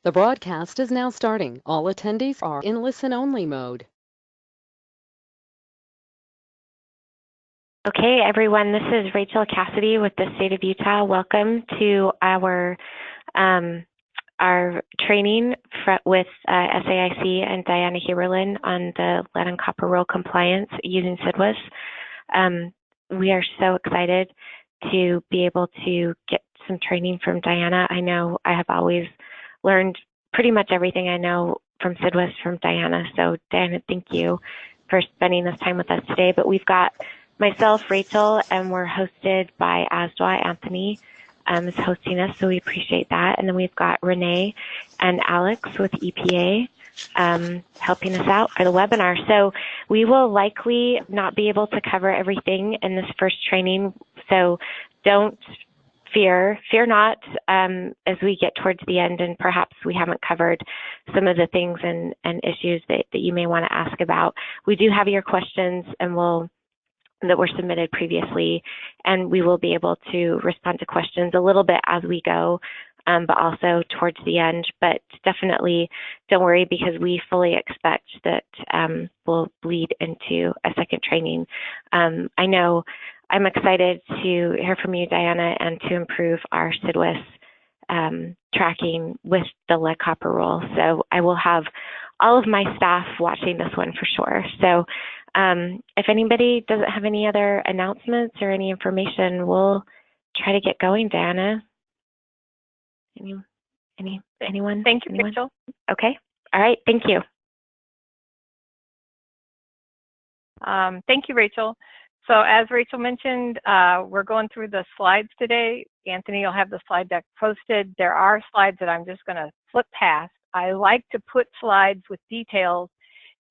The broadcast is now starting. All attendees are in listen-only mode. Okay, everyone, this is Rachel Cassidy with the State of Utah. Welcome to our training with SAIC and Diana Heberlin on the lead and copper rule compliance using CIDWS. We are so excited to be able to get some training from Diana. I know I have always learned pretty much everything I know from CIDWS from Diana. So Diana, thank you for spending this time with us today. But we've got myself, Rachel, and we're hosted by Asdwa. Anthony is hosting us, so we appreciate that. And then we've got Renee and Alex with EPA helping us out for the webinar. So we will likely not be able to cover everything in this first training, so don't fear not as we get towards the end and perhaps we haven't covered some of the things and issues that you may want to ask about. We do have your questions and that were submitted previously, and we will be able to respond to questions a little bit as we go, but also towards the end. But definitely don't worry, because we fully expect that will bleed into a second training. I know I'm excited to hear from you, Diana, and to improve our CIDWS tracking with the lead copper rule. So I will have all of my staff watching this one for sure. So if anybody doesn't have any other announcements or any information, we'll try to get going. Diana, anyone? Thank you, Rachel. Okay. All right. Thank you. Thank you, Rachel. So as Rachel mentioned, we're going through the slides today. Anthony will have the slide deck posted. There are slides that I'm just going to flip past. I like to put slides with details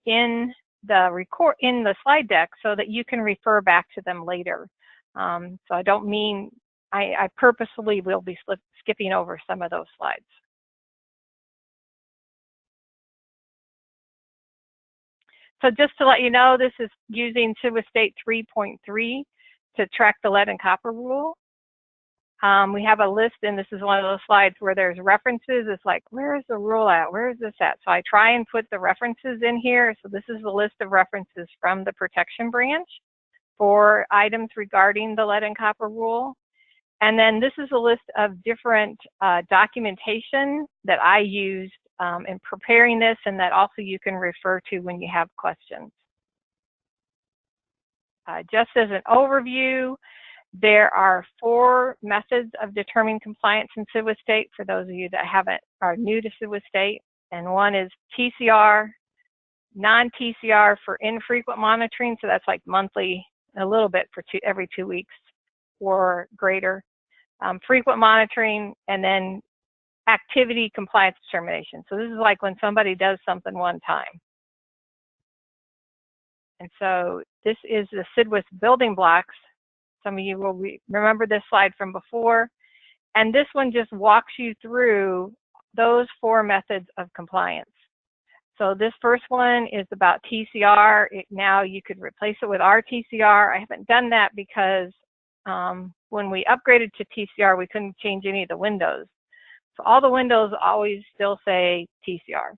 in the slide deck so that you can refer back to them later. So I don't mean, I purposely will be skipping over some of those slides. So just to let you know, this is using CIDWS State 3.3 to track the lead and copper rule. We have a list, and this is one of those slides where there's references. It's like, where is the rule at? Where is this at? So I try and put the references in here. So this is the list of references from the protection branch for items regarding the lead and copper rule. And then this is a list of different documentation that I used in preparing this, and that also you can refer to when you have questions. Just as an overview, there are 4 methods of determining compliance in CIDWS State for those of you that are new to CIDWS State. And one is TCR, non-TCR for infrequent monitoring, so that's like monthly, a little bit for every 2 weeks or greater. Frequent monitoring, and then activity compliance determination. So this is like when somebody does something one time. And so this is the CIDWS building blocks. Some of you will remember this slide from before. And this one just walks you through those 4 methods of compliance. So this first one is about TCR. Now you could replace it with RTCR. I haven't done that because when we upgraded to TCR, we couldn't change any of the windows. So all the windows always still say TCR.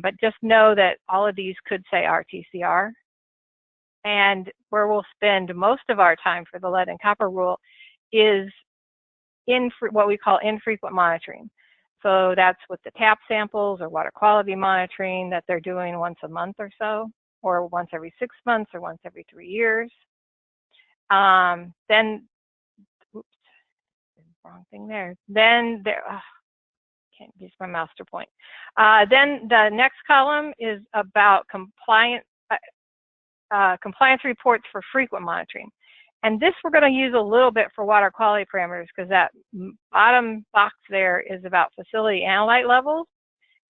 But just know that all of these could say RTCR. And where we'll spend most of our time for the lead and copper rule is in what we call infrequent monitoring. So that's with the tap samples or water quality monitoring that they're doing once a month or so, or once every 6 months, or once every 3 years. Then, oops, wrong thing there. Then there, can't use my master point. Then the next column is about compliance reports for frequent monitoring. And this we're going to use a little bit for water quality parameters, because that bottom box there is about facility analyte levels.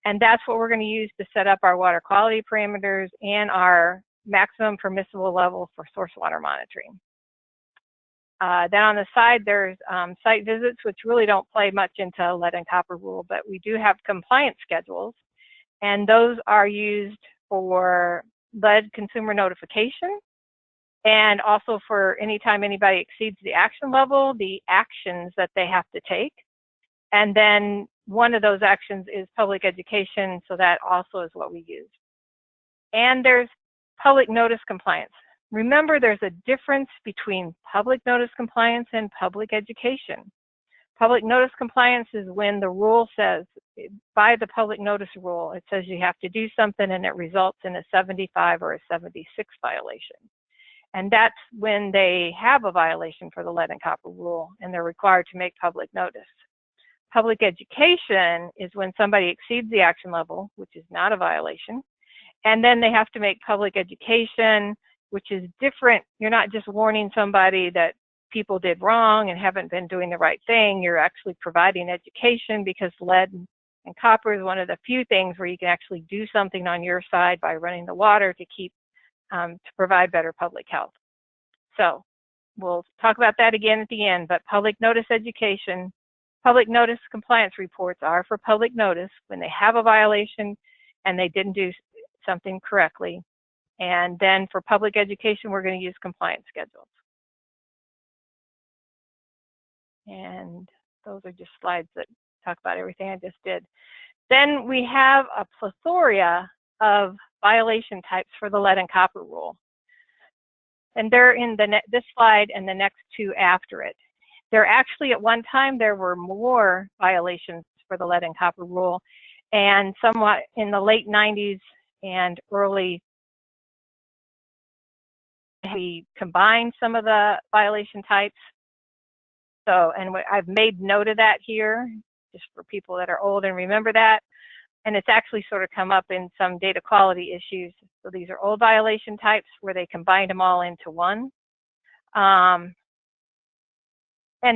And that's what we're going to use to set up our water quality parameters and our maximum permissible level for source water monitoring. Then on the side, there's site visits, which really don't play much into lead and copper rule, but we do have compliance schedules. And those are used for lead consumer notification, and also for anytime anybody exceeds the action level, the actions that they have to take. And then one of those actions is public education, so that also is what we use. And there's public notice compliance. Remember, there's a difference between public notice compliance and public education. Public notice compliance is when the rule says, by the public notice rule, it says you have to do something and it results in a 75 or a 76 violation. And that's when they have a violation for the lead and copper rule and they're required to make public notice. Public education is when somebody exceeds the action level, which is not a violation, and then they have to make public education, which is different. You're not just warning somebody that people did wrong and haven't been doing the right thing. You're actually providing education, because lead and copper is one of the few things where you can actually do something on your side by running the water to keep to provide better public health. So we'll talk about that again at the end, but public notice education, public notice compliance reports are for public notice when they have a violation and they didn't do something correctly. And then for public education, we're going to use compliance schedules. And those are just slides that talk about everything I just did. Then we have a plethora of violation types for the lead and copper rule. And they're in this slide and the next two after it. There actually, at one time, there were more violations for the lead and copper rule, and somewhat in the late 90s and early, we combined some of the violation types. So, and I've made note of that here, just for people that are old and remember that. And it's actually sort of come up in some data quality issues. So these are old violation types where they combined them all into one. And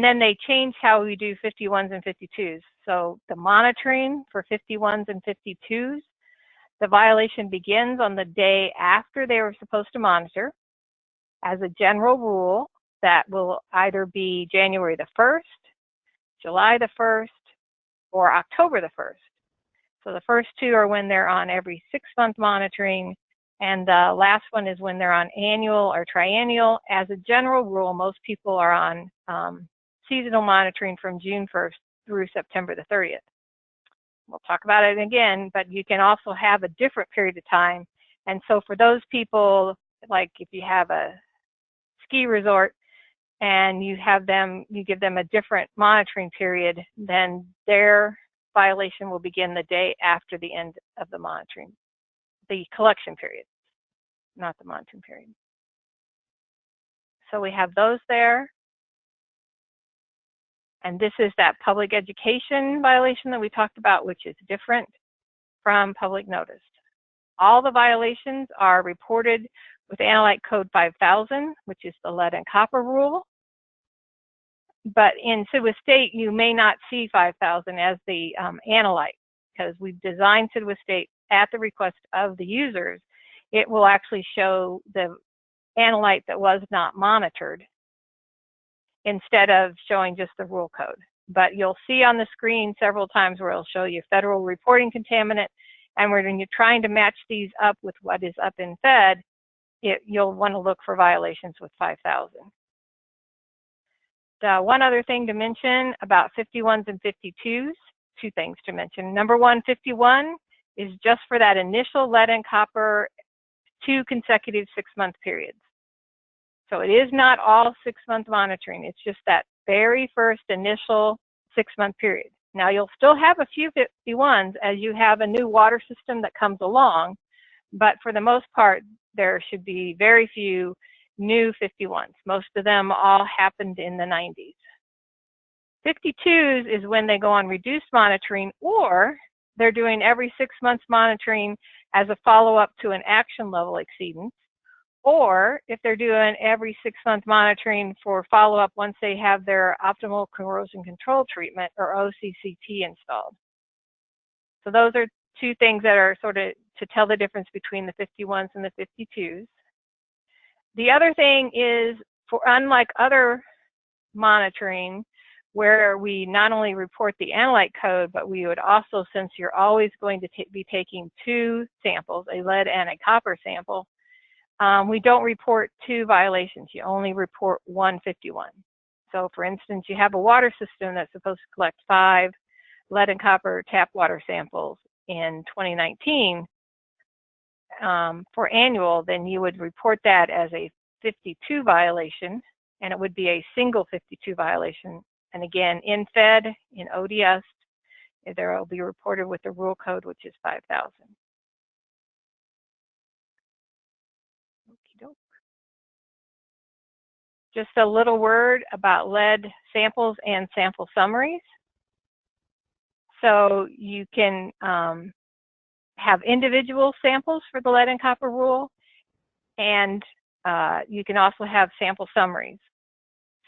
then they changed how we do 51s and 52s. So the monitoring for 51s and 52s, the violation begins on the day after they were supposed to monitor. As a general rule, that will either be January the 1st, July the 1st, or October the 1st. So the first two are when they're on every 6-month monitoring, and the last one is when they're on annual or triennial. As a general rule, most people are on seasonal monitoring from June 1st through September the 30th. We'll talk about it again, but you can also have a different period of time. And so for those people, like if you have a ski resort and you give them a different monitoring period, then their violation will begin the day after the end of the monitoring, the collection period, not the monitoring period. So we have those there. And this is that public education violation that we talked about, which is different from public notice. All the violations are reported with Analyte Code 5000, which is the lead and copper rule. But in Sidwith State, you may not see 5000 as the analyte, because we've designed Sidwith State at the request of the users. It will actually show the analyte that was not monitored instead of showing just the rule code. But you'll see on the screen several times where it'll show you federal reporting contaminant, and when you're trying to match these up with what is up in Fed, you'll want to look for violations with 5000. One other thing to mention about 51s and 52s, two things to mention. Number one, 51 is just for that initial lead and copper 2 consecutive 6-month periods. So it is not all 6-month monitoring. It's just that very first initial 6-month period. Now you'll still have a few 51s as you have a new water system that comes along, but for the most part, there should be very few new 51s. Most of them all happened in the 90s. 52s is when they go on reduced monitoring, or they're doing every 6 months monitoring as a follow-up to an action level exceedance, or if they're doing every 6-month monitoring for follow-up once they have their optimal corrosion control treatment, or OCCT, installed. So those are two things that are sort of to tell the difference between the 51s and the 52s. The other thing is, for unlike other monitoring, where we not only report the Analyte code, but we would also, since you're always going to be taking 2 samples, a lead and a copper sample, we don't report 2 violations. You only report 1 51. So for instance, you have a water system that's supposed to collect 5 lead and copper tap water samples in 2019 for annual, then you would report that as a 52 violation, and it would be a single 52 violation. And again, in Fed, in ODS, there will be reported with the rule code, which is 5,000. Just a little word about lead samples and sample summaries. So you can have individual samples for the lead and copper rule, and you can also have sample summaries.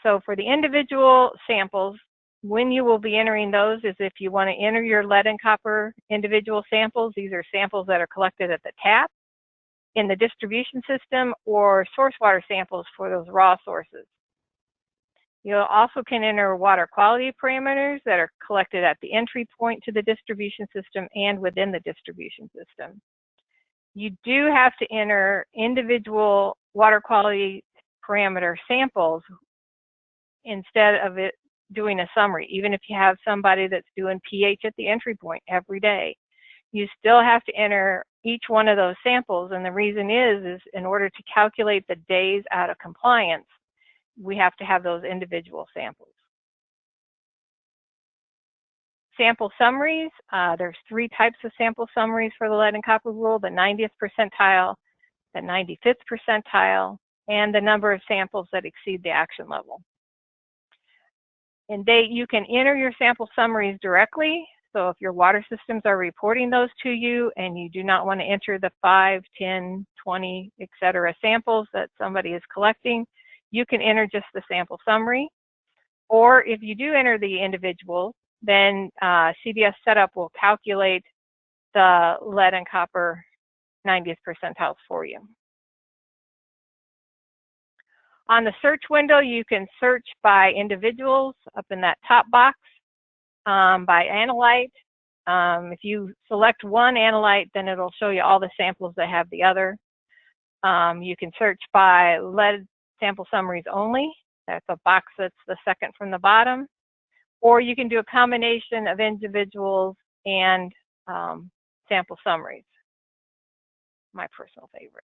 So for the individual samples, when you will be entering those is if you want to enter your lead and copper individual samples. These are samples that are collected at the tap, in the distribution system, or source water samples for those raw sources. You also can enter water quality parameters that are collected at the entry point to the distribution system and within the distribution system. You do have to enter individual water quality parameter samples instead of it doing a summary. Even if you have somebody that's doing pH at the entry point every day, you still have to enter each one of those samples. And the reason is in order to calculate the days out of compliance, we have to have those individual samples. Sample summaries, there's 3 types of sample summaries for the lead and copper rule: the 90th percentile, the 95th percentile, and the number of samples that exceed the action level. And you can enter your sample summaries directly. So if your water systems are reporting those to you and you do not want to enter the 5, 10, 20, etc. samples that somebody is collecting, you can enter just the sample summary. Or if you do enter the individual, then CBS setup will calculate the lead and copper 90th percentiles for you. On the search window, you can search by individuals up in that top box, by analyte. If you select one analyte, then it'll show you all the samples that have the other. You can search by lead sample summaries only. That's a box that's the second from the bottom. Or you can do a combination of individuals and sample summaries, my personal favorite.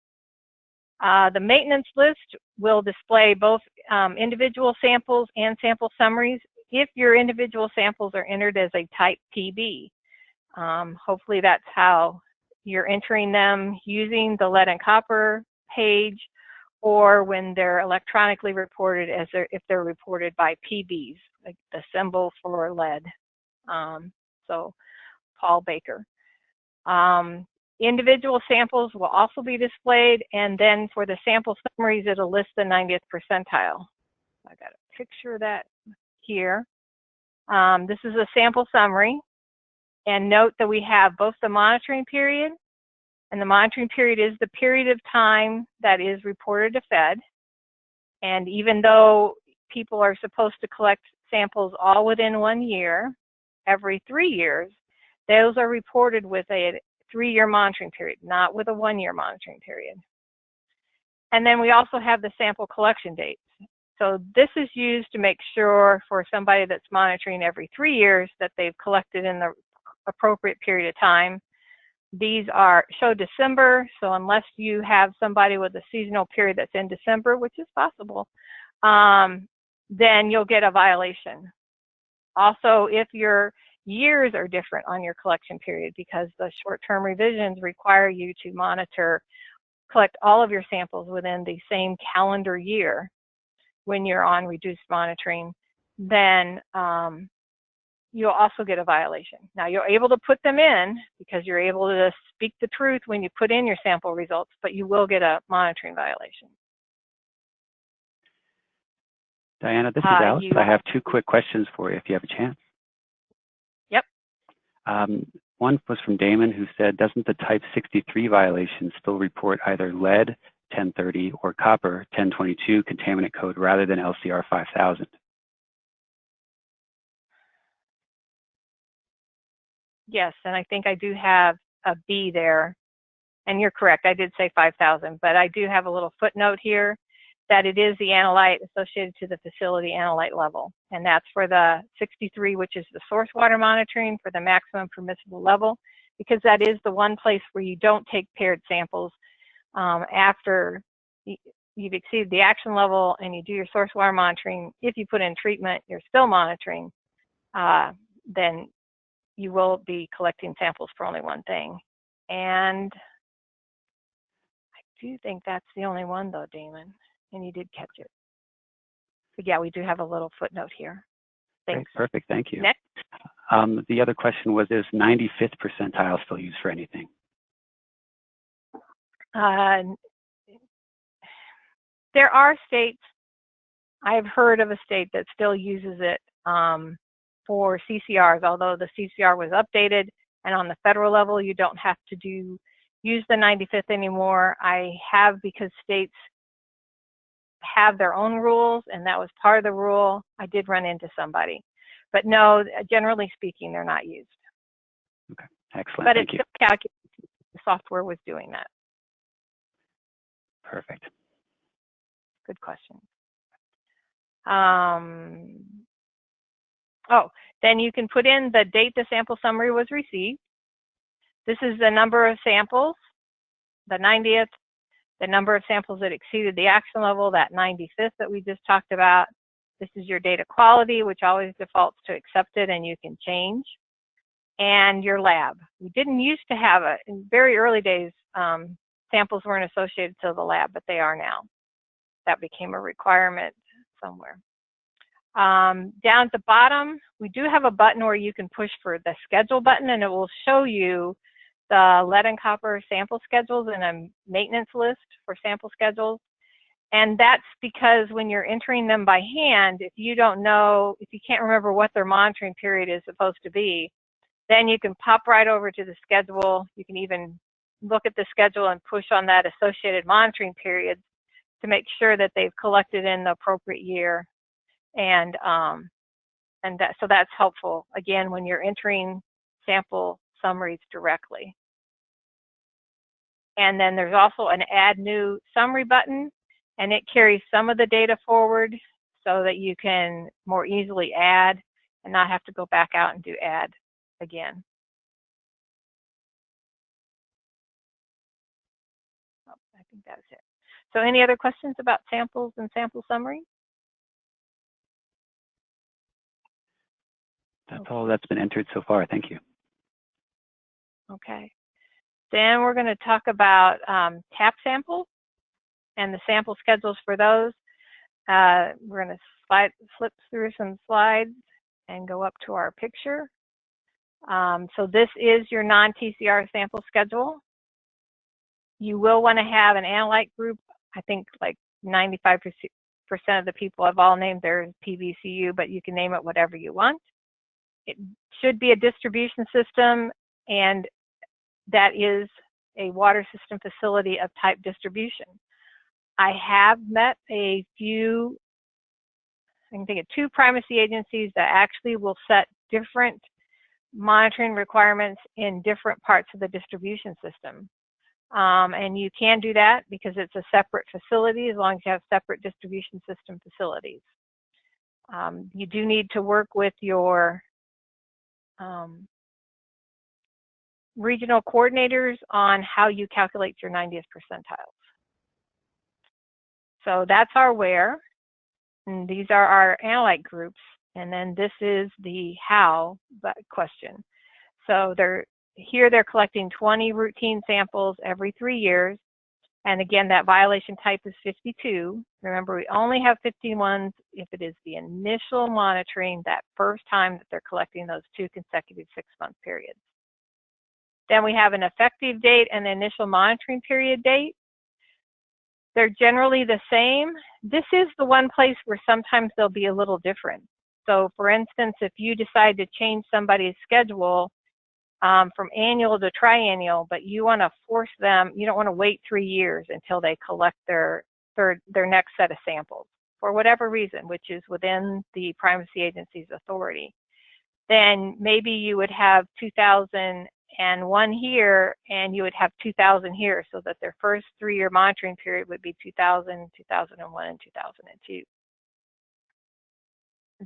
The maintenance list will display both individual samples and sample summaries if your individual samples are entered as a type PB. Hopefully that's how you're entering them using the lead and copper page, or when they're electronically reported as if they're reported by PBs, like the symbol for lead. So Paul Baker. Individual samples will also be displayed, and then for the sample summaries, it'll list the 90th percentile. I got a picture of that here. This is a sample summary, and note that we have both the monitoring period, and the monitoring period is the period of time that is reported to Fed. And even though people are supposed to collect samples all within 1 year, every 3 years, those are reported with a 3-year monitoring period, not with a 1-year monitoring period. And then we also have the sample collection dates. So this is used to make sure for somebody that's monitoring every 3 years that they've collected in the appropriate period of time. These show December, so unless you have somebody with a seasonal period that's in December, which is possible, then you'll get a violation. Also, if your years are different on your collection period, because the short-term revisions require you to collect all of your samples within the same calendar year when you're on reduced monitoring, then you'll also get a violation. Now, you're able to put them in because you're able to speak the truth when you put in your sample results, but you will get a monitoring violation. Diana, this is Alex. I have 2 quick questions for you if you have a chance. Yep. One was from Damon, who said, doesn't the type 63 violation still report either lead 1030 or copper 1022 contaminant code rather than LCR 5000? Yes, and I think I do have a B there. And you're correct, I did say 5,000, but I do have a little footnote here that it is the analyte associated to the facility analyte level. And that's for the 63, which is the source water monitoring for the maximum permissible level, because that is the one place where you don't take paired samples after you've exceeded the action level and you do your source water monitoring. If you put in treatment, you're still monitoring, then you will be collecting samples for only one thing. And I do think that's the only one though, Damon, and you did catch it. But yeah, we do have a little footnote here. Thanks. Great, perfect, thank you. Next. The other question was, is 95th percentile still used for anything? There are states, I've heard of a state that still uses it for CCRs, although the CCR was updated, and on the federal level, you don't have to use the 95th anymore. I have, because states have their own rules, and that was part of the rule. I did run into somebody. But no, generally speaking, they're not used. Okay, excellent, but thank you. But it's still calculated. The software was doing that. Perfect. Good question. Oh, then you can put in the date the sample summary was received. This is the number of samples, the 90th, the number of samples that exceeded the action level, that 95th that we just talked about. This is your data quality, which always defaults to accepted and you can change. And your lab. We didn't used to have it. In very early days, samples weren't associated to the lab, but they are now. That became a requirement somewhere. Down at the bottom, we do have a button where you can push for the schedule button, and it will show you the lead and copper sample schedules and a maintenance list for sample schedules. And that's because when you're entering them by hand, if you don't know, if you can't remember what their monitoring period is supposed to be, then you can pop right over to the schedule. You can even look at the schedule and push on that associated monitoring period to make sure that they've collected in the appropriate year. And so that's helpful, again, when you're entering sample summaries directly. And then there's also an Add New Summary button, and it carries some of the data forward so that you can more easily add and not have to go back out and do add again. Oh, I think that's it. So any other questions about samples and sample summary? That's all that's been entered so far, thank you. Okay. Then we're going to talk about TAP samples and the sample schedules for those. We're going to flip through some slides and go up to our picture. So this is your non-TCR sample schedule. You will want to have an analyte group. I think like 95% of the people have all named their PBCU, but you can name it whatever you want. It should be a distribution system, and that is a water system facility of type distribution. I have met a few, I can think of 2 primacy agencies that actually will set different monitoring requirements in different parts of the distribution system. And you can do that because it's a separate facility as long as you have separate distribution system facilities. You do need to work with your regional coordinators on how you calculate your 90th percentiles. So that's our where, and these are our analyte groups, and then this is the how question. So they're collecting 20 routine samples every 3 years, and again, that violation type is 52. Remember, we only have 51 if it is the initial monitoring that first time that they're collecting those 2 consecutive 6-month periods. Then we have an effective date and the initial monitoring period date. They're generally the same. This is the one place where sometimes they'll be a little different. So for instance, if you decide to change somebody's schedule from annual to triennial, but you want to force them, you don't want to wait 3 years until they collect their next set of samples for whatever reason, which is within the primacy agency's authority, then maybe you would have 2000 and 1 here, and you would have 2000 here, so that their first 3-year monitoring period would be 2000, 2001, and 2002.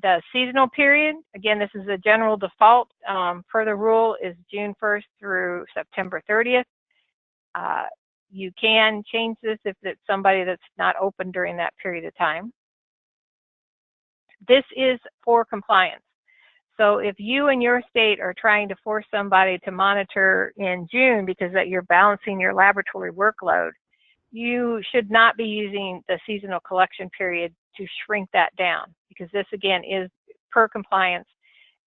The seasonal period, again, this is a general default per the rule, is June 1st through September 30th. You can change this if it's somebody that's not open during that period of time. This is for compliance. So if you and your state are trying to force somebody to monitor in June because that you're balancing your laboratory workload, you should not be using the seasonal collection period to shrink that down, because this again is per compliance,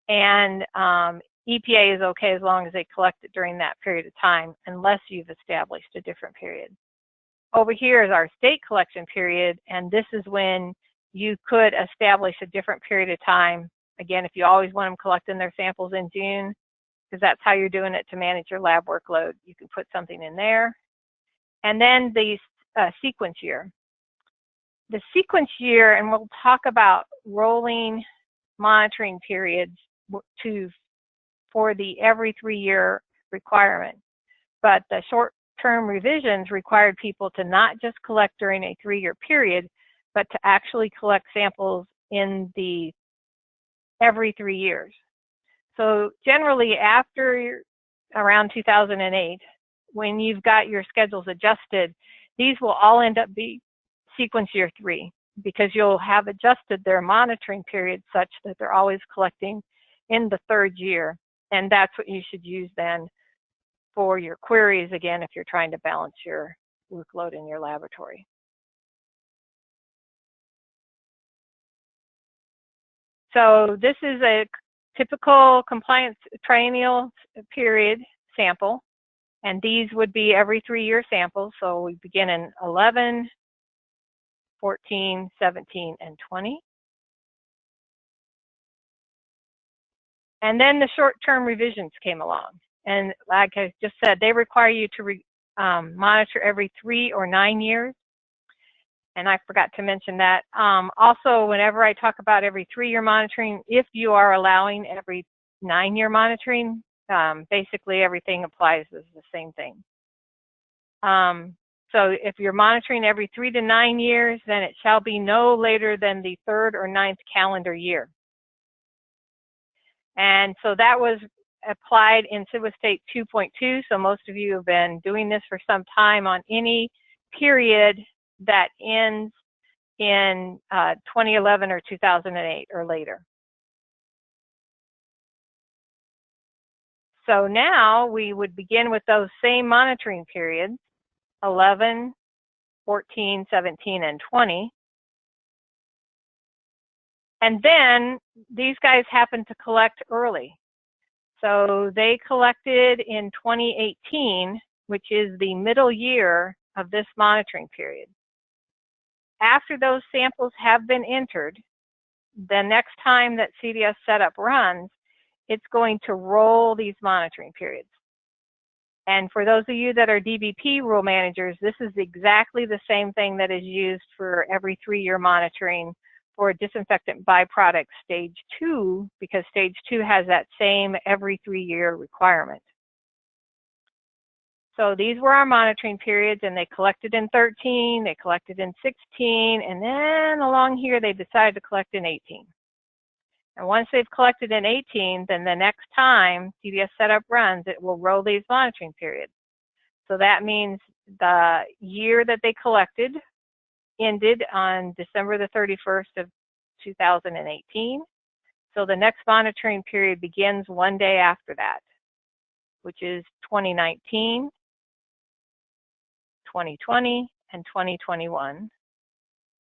and EPA is okay as long as they collect it during that period of time, unless you've established a different period. Over here is our state collection period, and this is when you could establish a different period of time. Again, if you always want them collecting their samples in June, because that's how you're doing it to manage your lab workload, you can put something in there. And then the sequence year. The sequence year, and we'll talk about rolling monitoring periods for the every 3-year requirement. But the short-term revisions required people to not just collect during a 3-year period, but to actually collect samples in the every 3 years. So generally after around 2008, when you've got your schedules adjusted, these will all end up being sequence year 3, because you'll have adjusted their monitoring period such that they're always collecting in the 3rd year. And that's what you should use then for your queries, again, if you're trying to balance your workload in your laboratory. So this is a typical compliance triennial period sample, and these would be every 3-year samples. So we begin in 11, 14, 17, and 20. And then the short-term revisions came along. And like I just said, they require you to monitor every 3 or 9 years. And I forgot to mention that. Also, whenever I talk about every 3-year monitoring, if you are allowing every 9-year monitoring, basically everything applies as the same thing. So if you're monitoring every 3 to 9 years, then it shall be no later than the 3rd or 9th calendar year. And so that was applied in CIDWA State 2.2. So most of you have been doing this for some time on any period that ends in 2011 or 2008 or later. So now we would begin with those same monitoring periods, 11, 14, 17, and 20. And then these guys happened to collect early. So they collected in 2018, which is the middle year of this monitoring period. After those samples have been entered, the next time that CDS setup runs, it's going to roll these monitoring periods. And for those of you that are DBP rule managers, this is exactly the same thing that is used for every 3-year monitoring for disinfectant byproduct stage 2, because stage 2 has that same every 3-year requirement. So these were our monitoring periods, and they collected in 13, they collected in 16, and then along here they decided to collect in 18. And once they've collected in 18, then the next time CDS setup runs, it will roll these monitoring periods. So that means the year that they collected ended on December the 31st of 2018. So the next monitoring period begins one day after that, which is 2019, 2020, and 2021.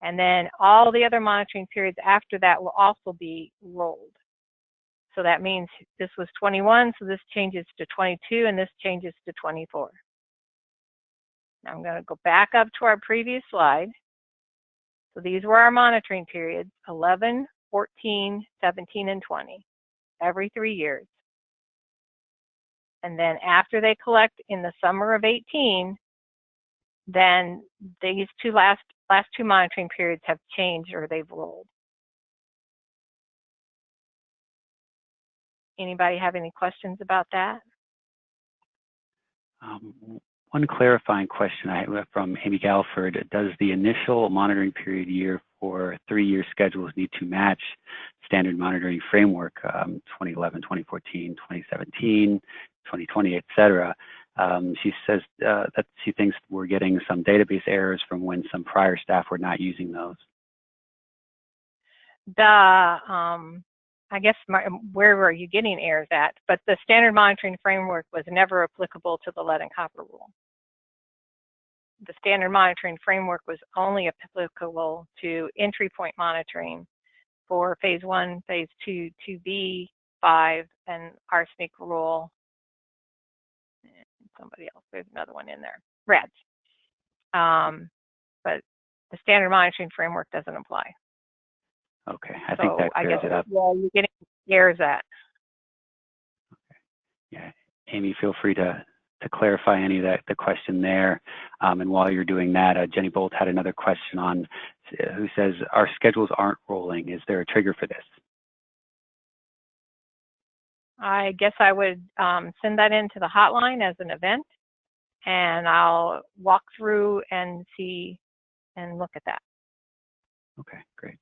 And then all the other monitoring periods after that will also be rolled. So that means this was 21, so this changes to 22, and this changes to 24. Now I'm going to go back up to our previous slide. So these were our monitoring periods, 11, 14, 17, and 20, every 3 years. And then after they collect in the summer of 18, then these last two monitoring periods have changed, or they've rolled. Anybody have any questions about that? One clarifying question I have from Amy Galford: does the initial monitoring period year for 3-year schedules need to match standard monitoring framework, 2011, 2014, 2017, 2020, etc.? She says that she thinks we're getting some database errors from when some prior staff were not using those. I guess where were you getting errors at? But the standard monitoring framework was never applicable to the lead and copper rule. The standard monitoring framework was only applicable to entry point monitoring for phase 1, phase 2, 2B, 5, and arsenic rule. And somebody else, there's another one in there, RADS. But the standard monitoring framework doesn't apply. Okay, I think that clears it up. Well, you're getting errors at. Okay. Yeah, Amy, feel free to clarify any of the question there. And while you're doing that, Jenny Bolt had another question on who says our schedules aren't rolling. Is there a trigger for this? I guess I would send that into the hotline as an event, and I'll walk through and see and look at that. Okay, great.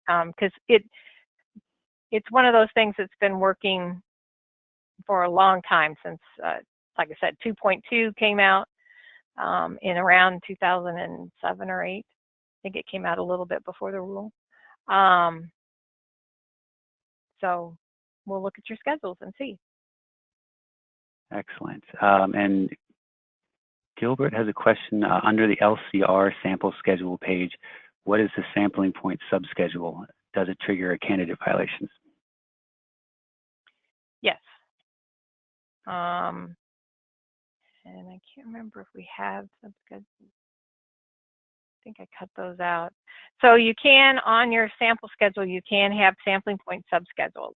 Because it's one of those things that's been working for a long time since, like I said, 2.2 came out in around 2007 or 8. I think it came out a little bit before the rule. So we'll look at your schedules and see. Excellent. And Gilbert has a question under the LCR sample schedule page. What is the sampling point subschedule? Does it trigger a candidate violations? Yes. And I can't remember if we have subschedules. I think I cut those out. So you can, on your sample schedule, you can have sampling point subschedules.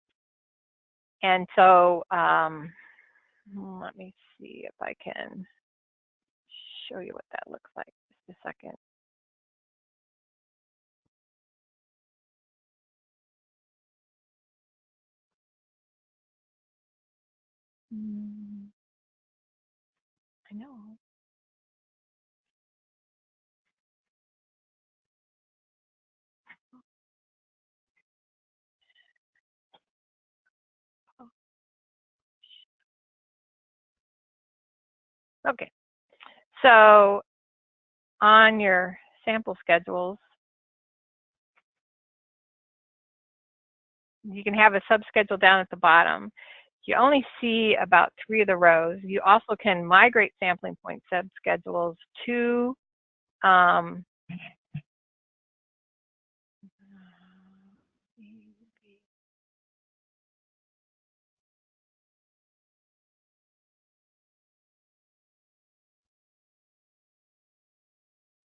And so let me see if I can show you what that looks like. Just a second. I know. Okay. So on your sample schedules, you can have a subschedule down at the bottom. You only see about 3 of the rows. You also can migrate sampling point subschedules to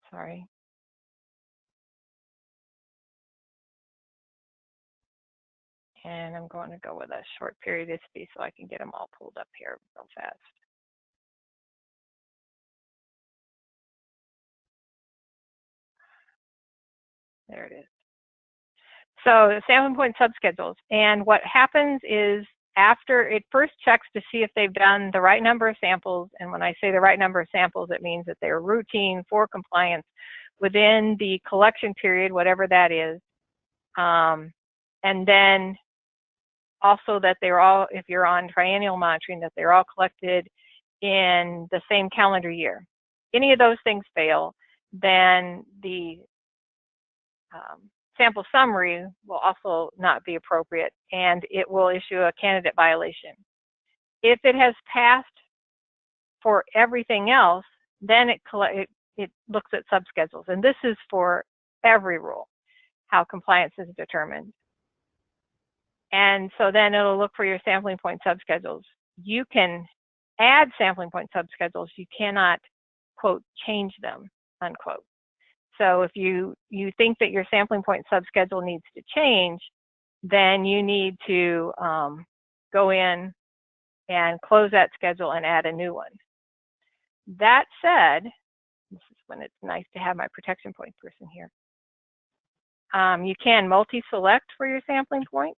sorry. And I'm going to go with a short periodicity so I can get them all pulled up here real fast. There it is. So the sampling point subschedules. And what happens is after it first checks to see if they've done the right number of samples. And when I say the right number of samples, it means that they're routine for compliance within the collection period, whatever that is. And then also that they're all, if you're on triennial monitoring, that they're all collected in the same calendar year. Any of those things fail, then the sample summary will also not be appropriate, and it will issue a candidate violation. If it has passed for everything else, then it looks at subschedules, and this is for every rule, how compliance is determined. And so then it'll look for your sampling point subschedules. You can add sampling point subschedules. You cannot, quote, change them, unquote. So if you think that your sampling point subschedule needs to change, then you need to go in and close that schedule and add a new one. That said, this is when it's nice to have my protection point person here. You can multi-select for your sampling point.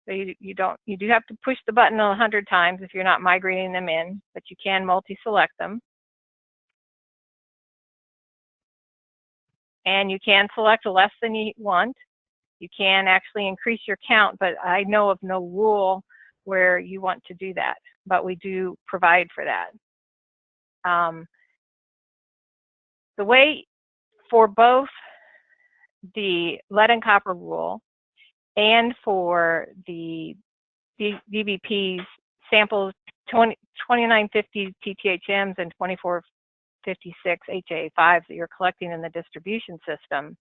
So you do have to push the button 100 times if you're not migrating them in, but you can multi-select them. And you can select less than you want. You can actually increase your count, but I know of no rule where you want to do that, but we do provide for that. The way for both the lead and copper rule and for the DBPs samples 2950 TTHMs and 2456 HA5s that you're collecting in the distribution system,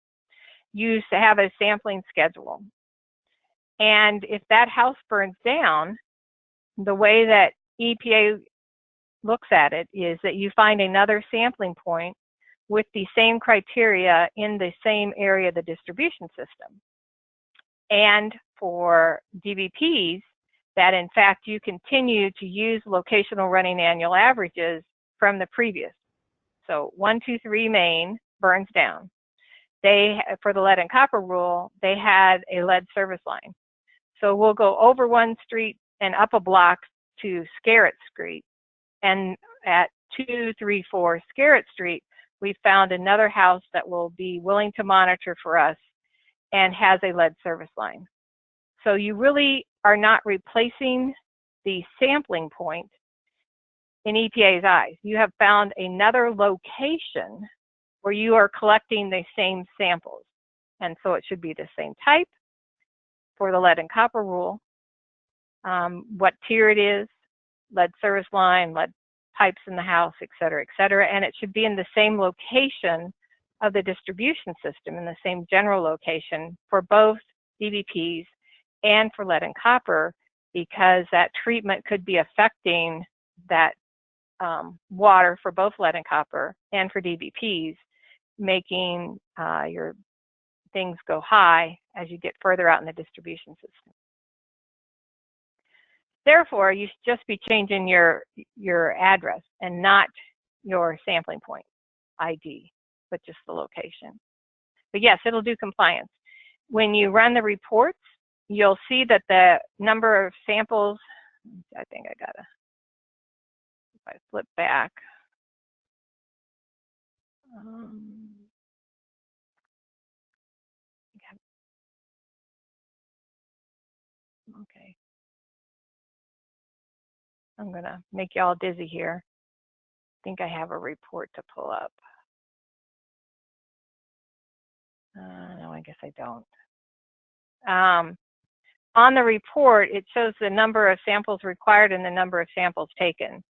use to have a sampling schedule. And if that house burns down, the way that EPA looks at it is that you find another sampling point with the same criteria in the same area of the distribution system. And for DBPs, that in fact you continue to use locational running annual averages from the previous. So 123 Main burns down. For the lead and copper rule, they had a lead service line. So we'll go over one street and up a block to Scarrett Street. And at 234 Scarrett Street, we found another house that will be willing to monitor for us and has a lead service line. So you really are not replacing the sampling point in EPA's eyes. You have found another location where you are collecting the same samples. And so it should be the same type for the lead and copper rule, what tier it is, lead service line, lead pipes in the house, et cetera, and it should be in the same location of the distribution system, in the same general location for both DBPs and for lead and copper, because that treatment could be affecting that water for both lead and copper and for DBPs, making your things go high as you get further out in the distribution system. Therefore, you should just be changing your address and not your sampling point ID, but just the location. But yes, it'll do compliance. When you run the reports, you'll see that the number of samples, I think I gotta, if I flip back. Okay. I'm gonna make you all dizzy here. I think I have a report to pull up. No, I guess I don't. On the report, it shows the number of samples required and the number of samples taken.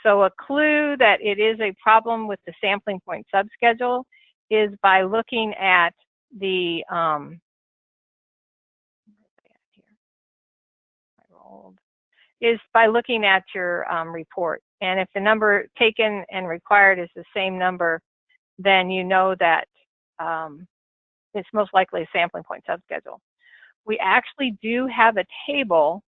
So a clue that it is a problem with the sampling point subschedule is by looking at the your report. And if the number taken and required is the same number, then you know that it's most likely a sampling point subschedule. We actually do have a table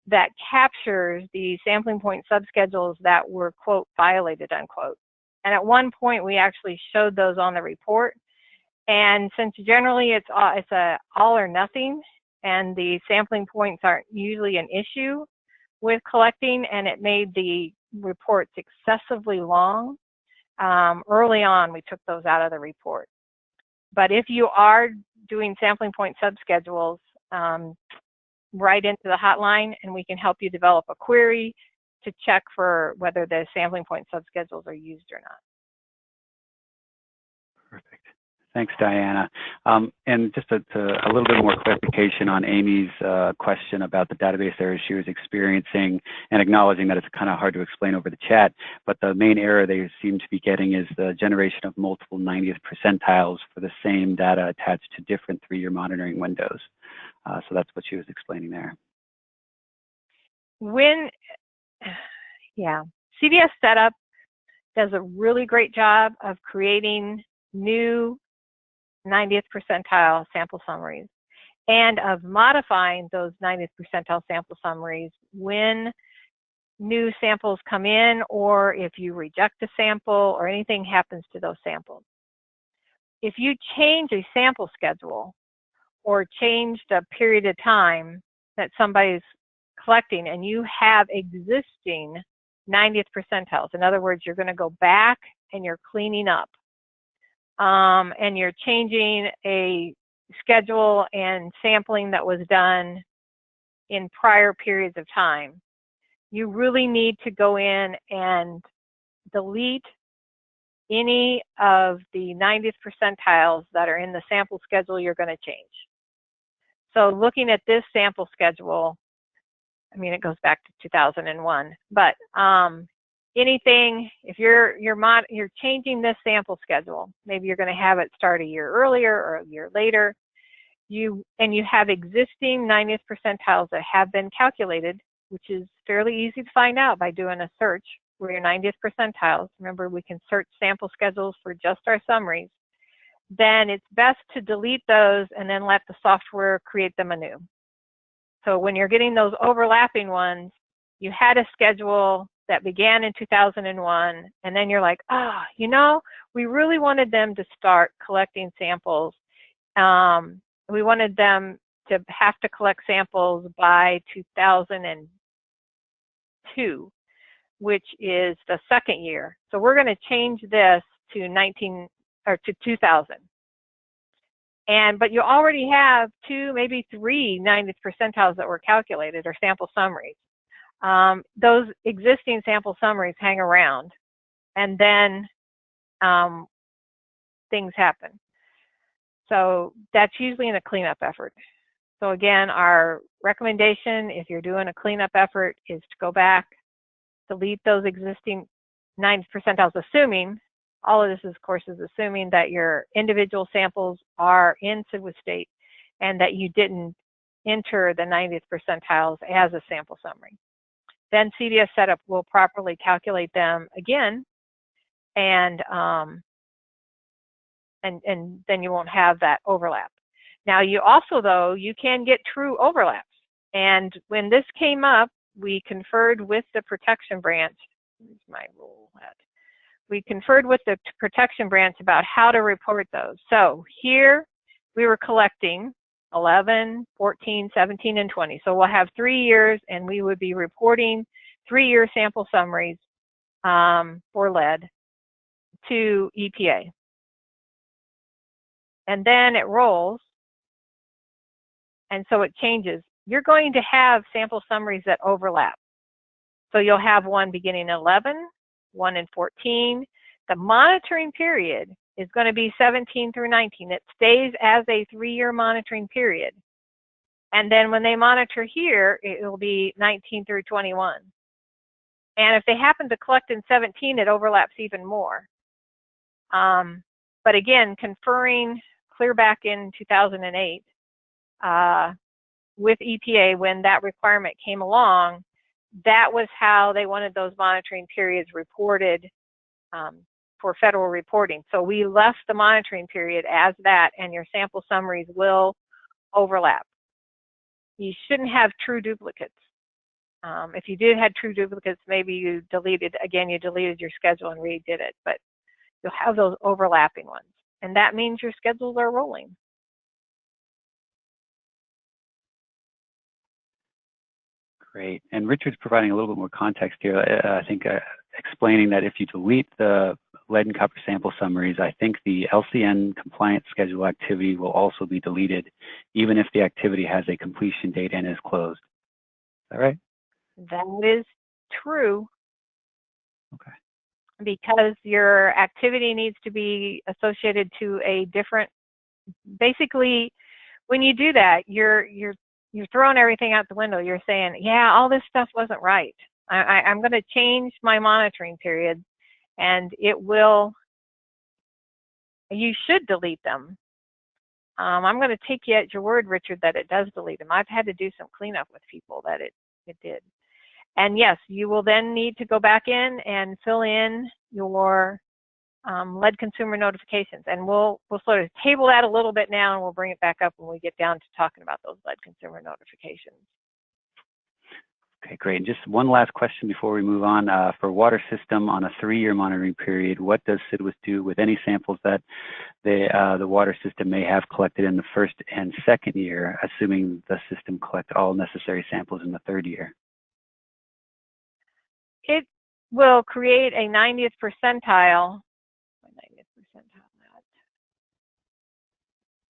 that captures the sampling point subschedules that were, quote, violated, unquote. And at one point, we actually showed those on the report. And since generally it's a all or nothing, and the sampling points aren't usually an issue with collecting, and it made the reports excessively long, early on, we took those out of the report. But if you are doing sampling point subschedules, write into the hotline and we can help you develop a query to check for whether the sampling point subschedules are used or not. Perfect. Thanks, Diana. And just a little bit more clarification on Amy's question about the database errors she was experiencing, and acknowledging that it's kind of hard to explain over the chat, but the main error they seem to be getting is the generation of multiple 90th percentiles for the same data attached to different 3-year monitoring windows. So that's what she was explaining there. CVS Setup does a really great job of creating new 90th percentile sample summaries and of modifying those 90th percentile sample summaries when new samples come in, or if you reject a sample or anything happens to those samples. If you change a sample schedule or change the period of time that somebody's collecting and you have existing 90th percentiles, in other words, you're going to go back and you're cleaning up, and you're changing a schedule and sampling that was done in prior periods of time, you really need to go in and delete any of the 90th percentiles that are in the sample schedule you're going to change. So looking at this sample schedule, I mean, it goes back to 2001, but anything, if you're changing this sample schedule, maybe you're going to have it start a year earlier or a year later, you have existing 90th percentiles that have been calculated, which is fairly easy to find out by doing a search for your 90th percentiles. Remember, we can search sample schedules for just our summaries. Then it's best to delete those and then let the software create them anew. So when you're getting those overlapping ones, you had a schedule that began in 2001, and then you're like, you know, we really wanted them to start collecting samples. We wanted them to have to collect samples by 2002, which is the second year. So we're going to change this to 2000. But you already have 2, maybe 3 90th percentiles that were calculated, or sample summaries. Those existing sample summaries hang around, and then things happen. So that's usually in a cleanup effort. So again, our recommendation, if you're doing a cleanup effort, is to go back, delete those existing 90th percentiles, assuming, all of this, of course, is assuming that your individual samples are in SIDWS state and that you didn't enter the 90th percentiles as a sample summary. Then CDS setup will properly calculate them again, and then you won't have that overlap. Now, you also, though, you can get true overlaps. And when this came up, we conferred with the protection branch. Here's my rule at. We conferred with the protection branch about how to report those. So here we were collecting 11, 14, 17, and 20. So we'll have 3 years, and we would be reporting 3-year sample summaries for lead to EPA. And then it rolls, and so it changes. You're going to have sample summaries that overlap. So you'll have one beginning in 11, one in 14. The monitoring period is going to be 17 through 19. It stays as a 3-year monitoring period. And then when they monitor here, it will be 19 through 21. And if they happen to collect in 17, it overlaps even more. But again, conferring clear back in 2008 with EPA, when that requirement came along, that was how they wanted those monitoring periods reported for federal reporting. So we left the monitoring period as that, and your sample summaries will overlap. You shouldn't have true duplicates. If you did have true duplicates, maybe you deleted your schedule and redid it, but you'll have those overlapping ones. And that means your schedules are rolling. Great. And Richard's providing a little bit more context here. I think explaining that if you delete the lead and copper sample summaries, I think the LCN compliance schedule activity will also be deleted, even if the activity has a completion date and is closed. Is that right? That is true. Okay. Because your activity needs to be associated to a different, basically, when you do that, you're throwing everything out the window. You're saying, yeah, all this stuff wasn't right. I'm going to change my monitoring period, and it will, you should delete them. I'm going to take you at your word, Richard, that it does delete them. I've had to do some cleanup with people that it did. And yes, you will then need to go back in and fill in your lead consumer notifications. And we'll sort of table that a little bit now, and we'll bring it back up when we get down to talking about those lead consumer notifications. Okay, great. And just one last question before we move on. For water system on a 3-year monitoring period, what does SIDWIS do with any samples that the water system may have collected in the first and second year, assuming the system collected all necessary samples in the 3rd year? It will create a 90th percentile. 90th percentile.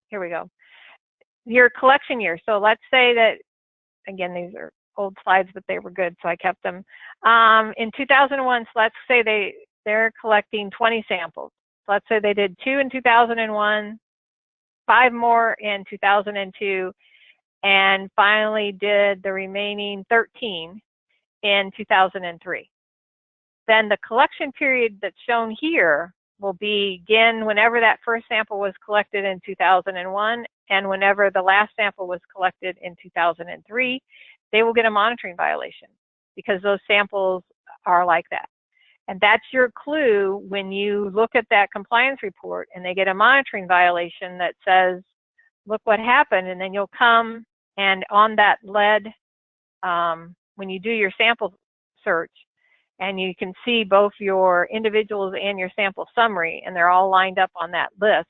Here we go. Your collection year. So let's say that, again, these are old slides, but they were good, so I kept them. In 2001, so let's say they're collecting 20 samples. So let's say they did 2 in 2001, 5 more in 2002, and finally did the remaining 13 in 2003. Then the collection period that's shown here will begin whenever that first sample was collected in 2001 and whenever the last sample was collected in 2003. They will get a monitoring violation because those samples are like that. And that's your clue when you look at that compliance report and they get a monitoring violation that says, look what happened. And then you'll come and on that lead, when you do your sample search, and you can see both your individuals and your sample summary, and they're all lined up on that list,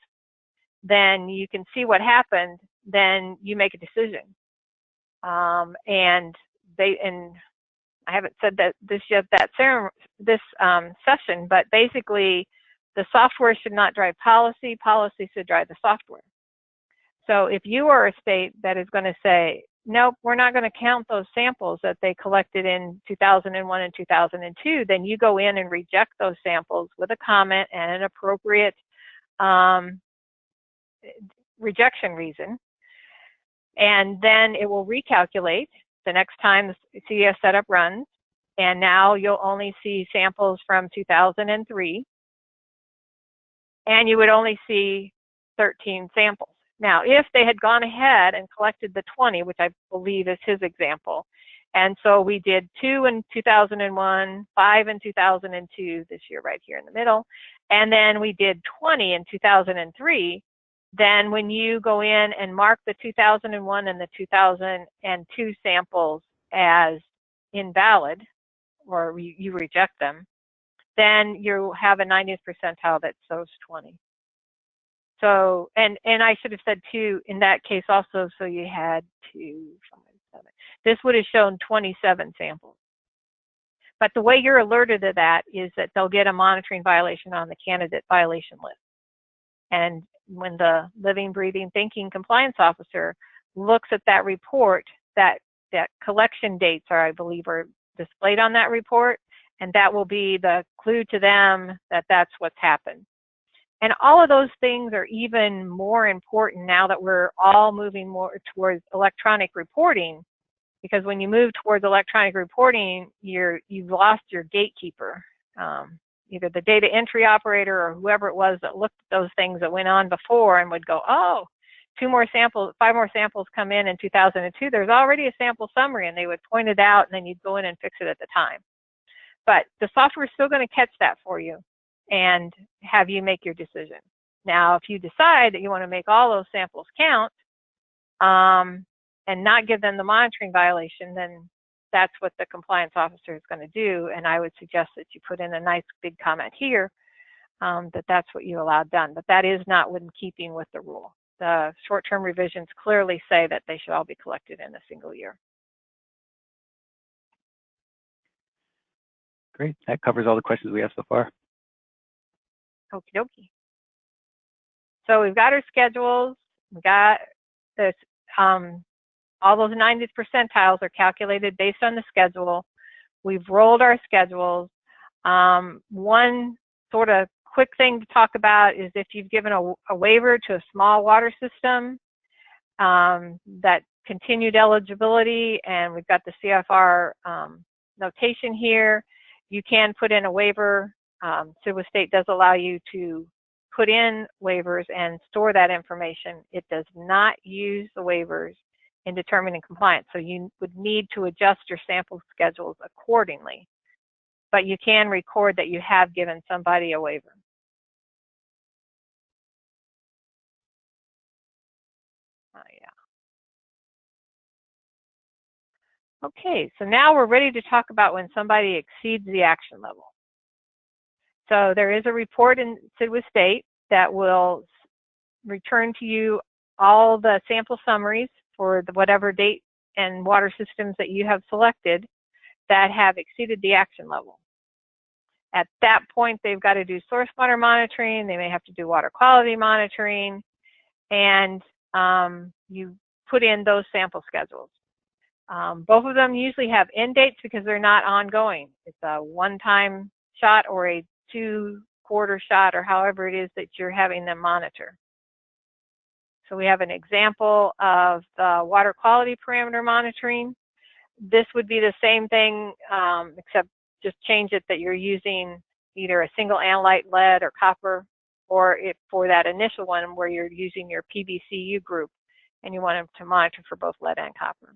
then you can see what happened, then you make a decision. And I haven't said that this yet, this session, but basically the software should not drive policy, policy should drive the software. So if you are a state that is going to say, nope, we're not going to count those samples that they collected in 2001 and 2002, then you go in and reject those samples with a comment and an appropriate rejection reason. And then it will recalculate the next time the CES setup runs. And now you'll only see samples from 2003. And you would only see 13 samples. Now, if they had gone ahead and collected the 20, which I believe is his example, and so we did 2 in 2001, 5 in 2002, this year right here in the middle, and then we did 20 in 2003, then when you go in and mark the 2001 and the 2002 samples as invalid, or you reject them, then you have a 90th percentile that shows 20. So, and I should have said 2 in that case also, so you had 2, 5, 7. This would have shown 27 samples. But the way you're alerted to that is that they'll get a monitoring violation on the candidate violation list. And when the living, breathing, thinking compliance officer looks at that report, that collection dates are, I believe, are displayed on that report, and that will be the clue to them that that's what's happened. And all of those things are even more important now that we're all moving more towards electronic reporting, because when you move towards electronic reporting, you've lost your gatekeeper, either the data entry operator or whoever it was that looked at those things that went on before and would go, oh, 5 more samples come in 2002. There's already a sample summary, and they would point it out, and then you'd go in and fix it at the time. But the software is still going to catch that for you and have you make your decision. Now, if you decide that you want to make all those samples count and not give them the monitoring violation, then that's what the compliance officer is going to do. And I would suggest that you put in a nice big comment here that that's what you allowed done. But that is not in keeping with the rule. The short-term revisions clearly say that they should all be collected in a single year. Great. That covers all the questions we have so far. Okie dokie. So we've got our schedules. We've got this, all those 90th percentiles are calculated based on the schedule. We've rolled our schedules. One sort of quick thing to talk about is if you've given a waiver to a small water system, that continued eligibility, and we've got the CFR notation here, you can put in a waiver. SIDWIS State does allow you to put in waivers and store that information. It does not use the waivers in determining compliance, so you would need to adjust your sample schedules accordingly. But you can record that you have given somebody a waiver. Oh, yeah. Okay, so now we're ready to talk about when somebody exceeds the action level. So there is a report in SIDWA State that will return to you all the sample summaries for whatever date and water systems that you have selected that have exceeded the action level. At that point, they've got to do source water monitoring. They may have to do water quality monitoring, and you put in those sample schedules. Both of them usually have end dates because they're not ongoing. It's a one-time shot or a 2-quarter shot, or however it is that you're having them monitor. So we have an example of the water quality parameter monitoring. This would be the same thing, except just change it that you're using either a single analyte, lead, or copper, or if for that initial one where you're using your PBCU group and you want them to monitor for both lead and copper.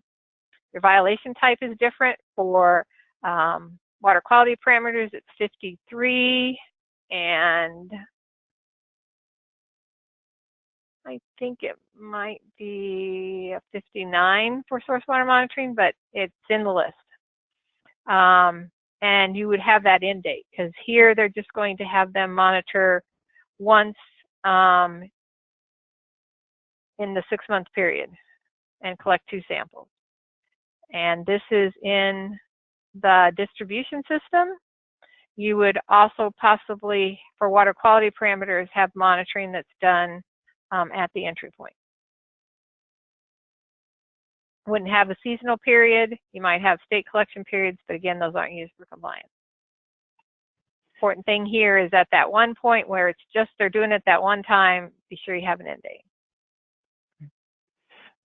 Your violation type is different. For water quality parameters, it's 53, and I think it might be a 59 for source water monitoring, but it's in the list. And you would have that end date, because here they're just going to have them monitor once in the 6-month period and collect 2 samples. And this is in the distribution system. You would also possibly, for water quality parameters, have monitoring that's done at the entry point. Wouldn't have a seasonal period. You might have state collection periods, but again, those aren't used for compliance. Important thing here is at that one point where it's just they're doing it that one time, be sure you have an end date.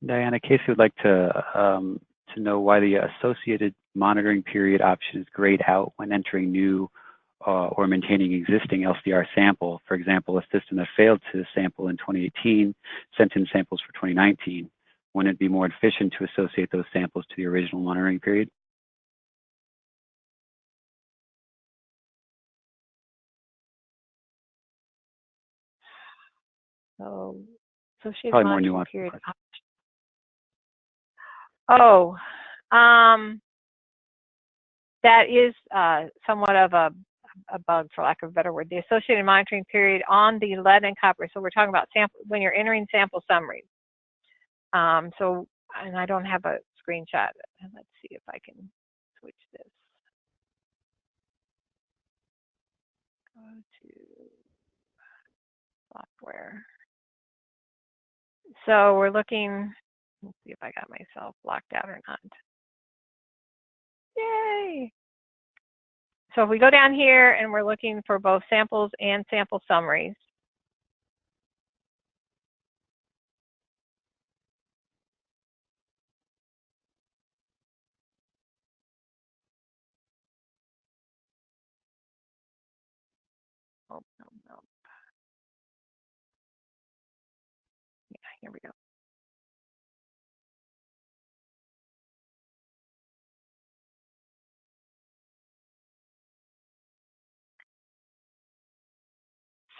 Diana, Casey would like to know why the associated monitoring period option is grayed out when entering new or maintaining existing LCR sample. For example, a system that failed to sample in 2018 sent in samples for 2019. Wouldn't it be more efficient to associate those samples to the original monitoring period? So associated Probably more monitoring nuanced. period option. Oh, that is somewhat of a bug, for lack of a better word. The associated monitoring period on the lead and copper. So we're talking about sample when you're entering sample summaries. So, and I don't have a screenshot. Let's see if I can switch this. Go to software. So we're looking. Let's see if I got myself locked out or not. Yay! So if we go down here and we're looking for both samples and sample summaries. Oh, no. Yeah, here we go.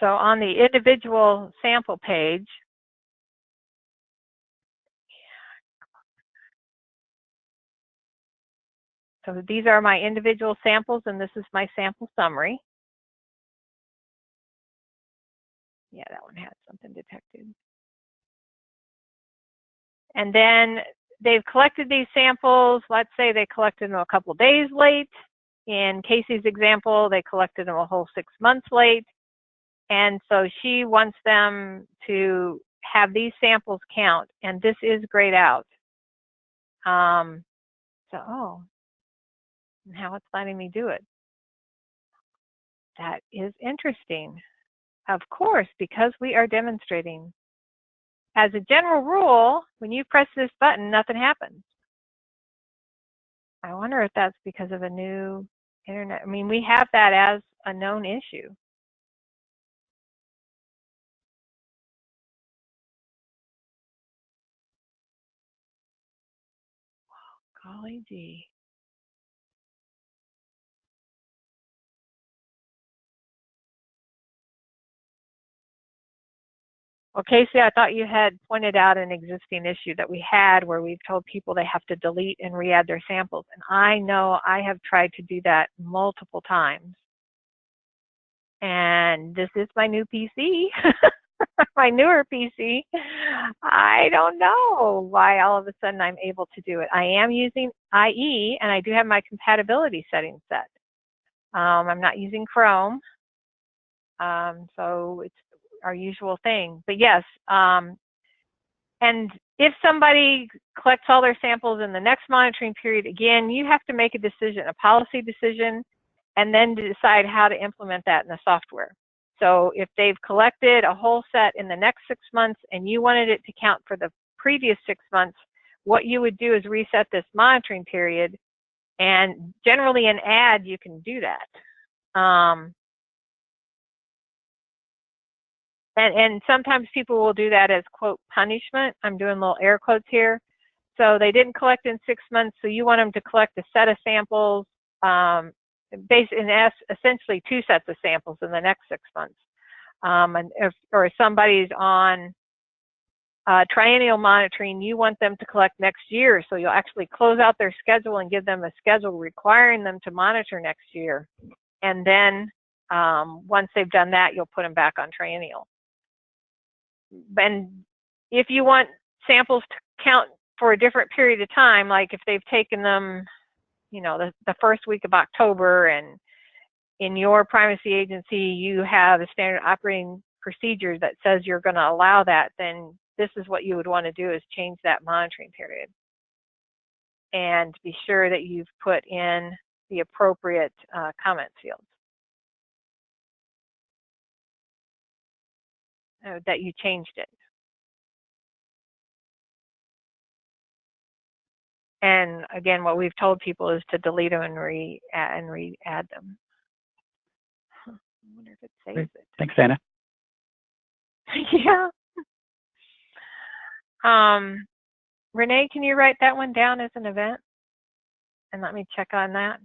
So on the individual sample page, so these are my individual samples and this is my sample summary. Yeah, that one had something detected. And then they've collected these samples. Let's say they collected them a couple of days late. In Casey's example, they collected them a whole 6 months late. And so she wants them to have these samples count, and this is grayed out. Oh, now it's letting me do it. That is interesting. Of course, because we are demonstrating. As a general rule, when you press this button, nothing happens. I wonder if that's because of a new internet. I mean, we have that as a known issue. Golly gee. Well, Casey, I thought you had pointed out an existing issue that we had where we've told people they have to delete and re-add their samples. And I know I have tried to do that multiple times. And this is my new PC, my newer PC. I don't know why all of a sudden I'm able to do it. I am using IE, and I do have my compatibility settings set. I'm not using Chrome, so it's our usual thing. But yes, and if somebody collects all their samples in the next monitoring period, again, you have to make a decision, a policy decision, and then decide how to implement that in the software. So if they've collected a whole set in the next 6 months and you wanted it to count for the previous 6 months, what you would do is reset this monitoring period. And generally in add, you can do that. And sometimes people will do that as, quote, punishment. I'm doing little air quotes here. So they didn't collect in 6 months, so you want them to collect a set of samples, essentially 2 sets of samples in the next 6 months. Or if somebody's on triennial monitoring, you want them to collect next year, so you'll actually close out their schedule and give them a schedule requiring them to monitor next year. And then once they've done that, you'll put them back on triennial. And if you want samples to count for a different period of time, like if they've taken them, you know, the first week of October, and in your primacy agency you have a standard operating procedure that says you're going to allow that, then this is what you would want to do, is change that monitoring period and be sure that you've put in the appropriate comment fields, that you changed it. And again, what we've told people is to delete them and re-add them. I wonder if it saves it. Thanks, Anna. Yeah. Renee, can you write that one down as an event? And let me check on that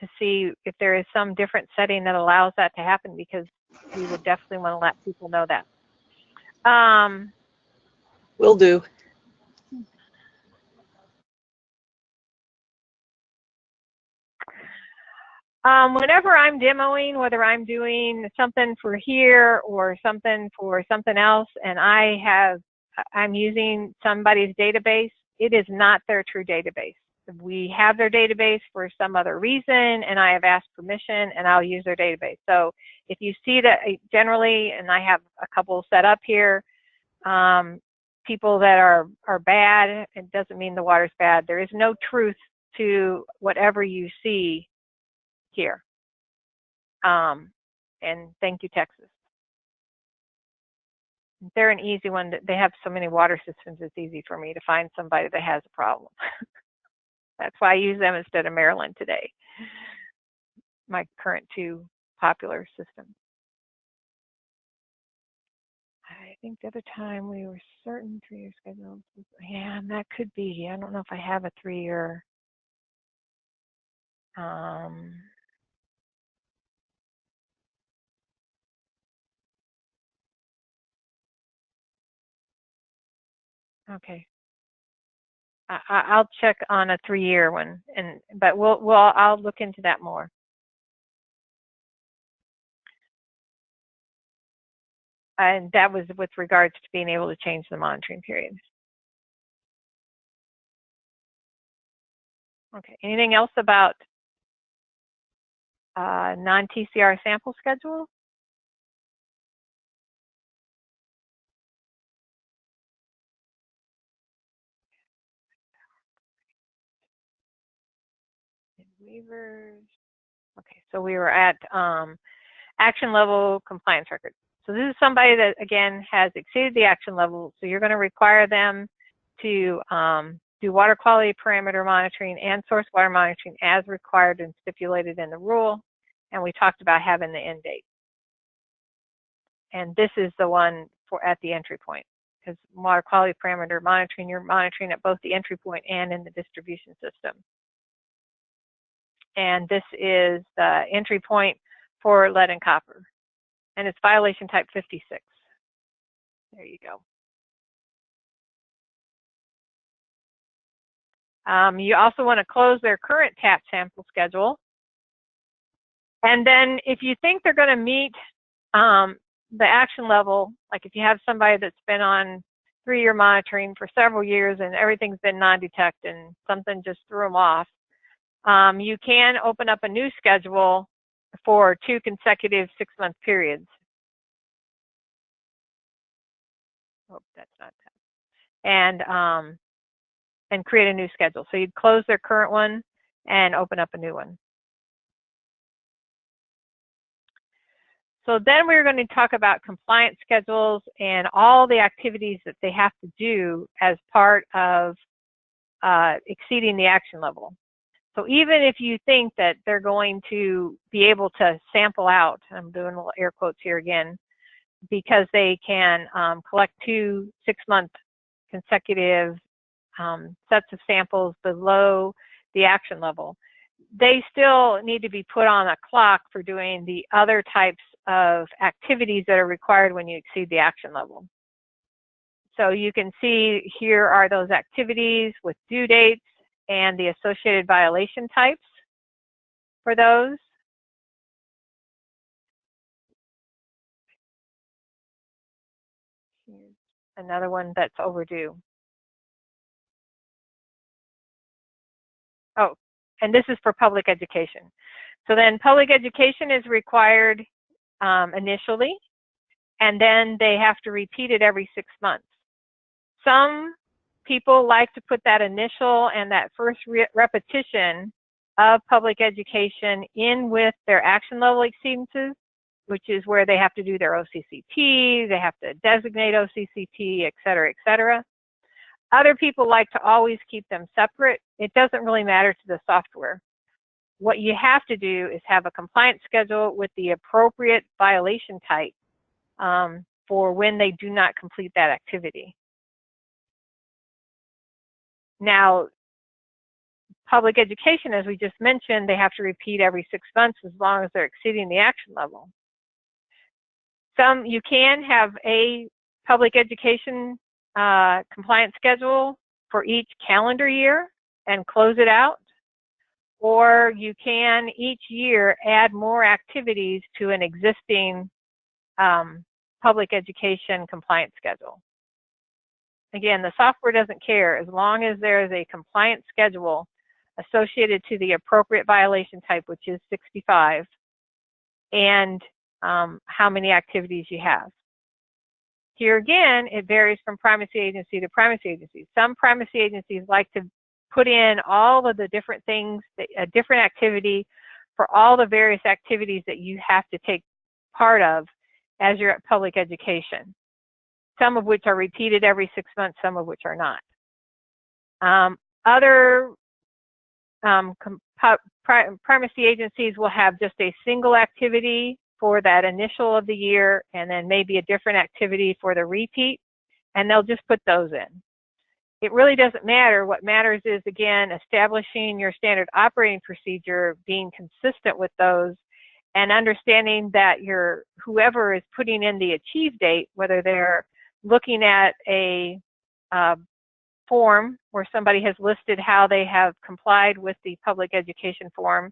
to see if there is some different setting that allows that to happen, because we would definitely want to let people know that. Will do. Whenever I'm demoing, whether I'm doing something for here or something for something else, and I'm using somebody's database, it is not their true database. We have their database for some other reason, and I have asked permission, and I'll use their database. So if you see that generally, and I have a couple set up here, people that are bad, it doesn't mean the water's bad. There is no truth to whatever you see here. And thank you, Texas. They're an easy one. They have so many water systems, it's easy for me to find somebody that has a problem. That's why I use them instead of Maryland today, my current 2 popular systems. I think the other time we were certain 3-year schedules. Yeah, and that could be. I don't know if I have a 3-year. Okay. I'll check on a 3-year one, but I'll look into that more. And that was with regards to being able to change the monitoring period. Okay. Anything else about non-TCR sample schedule? Waivers. Okay, so we were at action level compliance record. So this is somebody that, again, has exceeded the action level. So you're going to require them to do water quality parameter monitoring and source water monitoring as required and stipulated in the rule. And we talked about having the end date. And this is the one for at the entry point, because water quality parameter monitoring, you're monitoring at both the entry point and in the distribution system. And this is the entry point for lead and copper. And it's violation type 56. There you go. You also want to close their current TAP sample schedule. And then if you think they're going to meet the action level, like if you have somebody that's been on 3-year monitoring for several years and everything's been non-detect and something just threw them off, you can open up a new schedule for 2 consecutive 6-month periods. Oh, that's not that. And create a new schedule. So you'd close their current one and open up a new one. So then we're going to talk about compliance schedules and all the activities that they have to do as part of exceeding the action level. So even if you think that they're going to be able to sample out, I'm doing little air quotes here again, because they can collect 2 6-month consecutive sets of samples below the action level, they still need to be put on a clock for doing the other types of activities that are required when you exceed the action level. So you can see here are those activities with due dates and the associated violation types for those. Here's another one that's overdue. Oh, and this is for public education. So then public education is required initially, and then they have to repeat it every 6 months. Some people like to put that initial and that first repetition of public education in with their action level exceedances, which is where they have to do their OCCT, they have to designate OCCT, et cetera, et cetera. Other people like to always keep them separate. It doesn't really matter to the software. What you have to do is have a compliance schedule with the appropriate violation type for when they do not complete that activity. Now, public education, as we just mentioned, they have to repeat every 6 months as long as they're exceeding the action level. You can have a public education compliance schedule for each calendar year and close it out, or you can each year add more activities to an existing public education compliance schedule. Again, the software doesn't care as long as there is a compliance schedule associated to the appropriate violation type, which is 65, and how many activities you have. Here again, it varies from primacy agency to primacy agency. Some primacy agencies like to put in all of the different things, a different activity for all the various activities that you have to take part of as you're at public education, some of which are repeated every 6 months, some of which are not. Other primacy agencies will have just a single activity for that initial of the year and then maybe a different activity for the repeat, and they'll just put those in. It really doesn't matter. What matters is, again, establishing your standard operating procedure, being consistent with those, and understanding that whoever is putting in the achieve date, whether they're looking at a form where somebody has listed how they have complied with the public education form,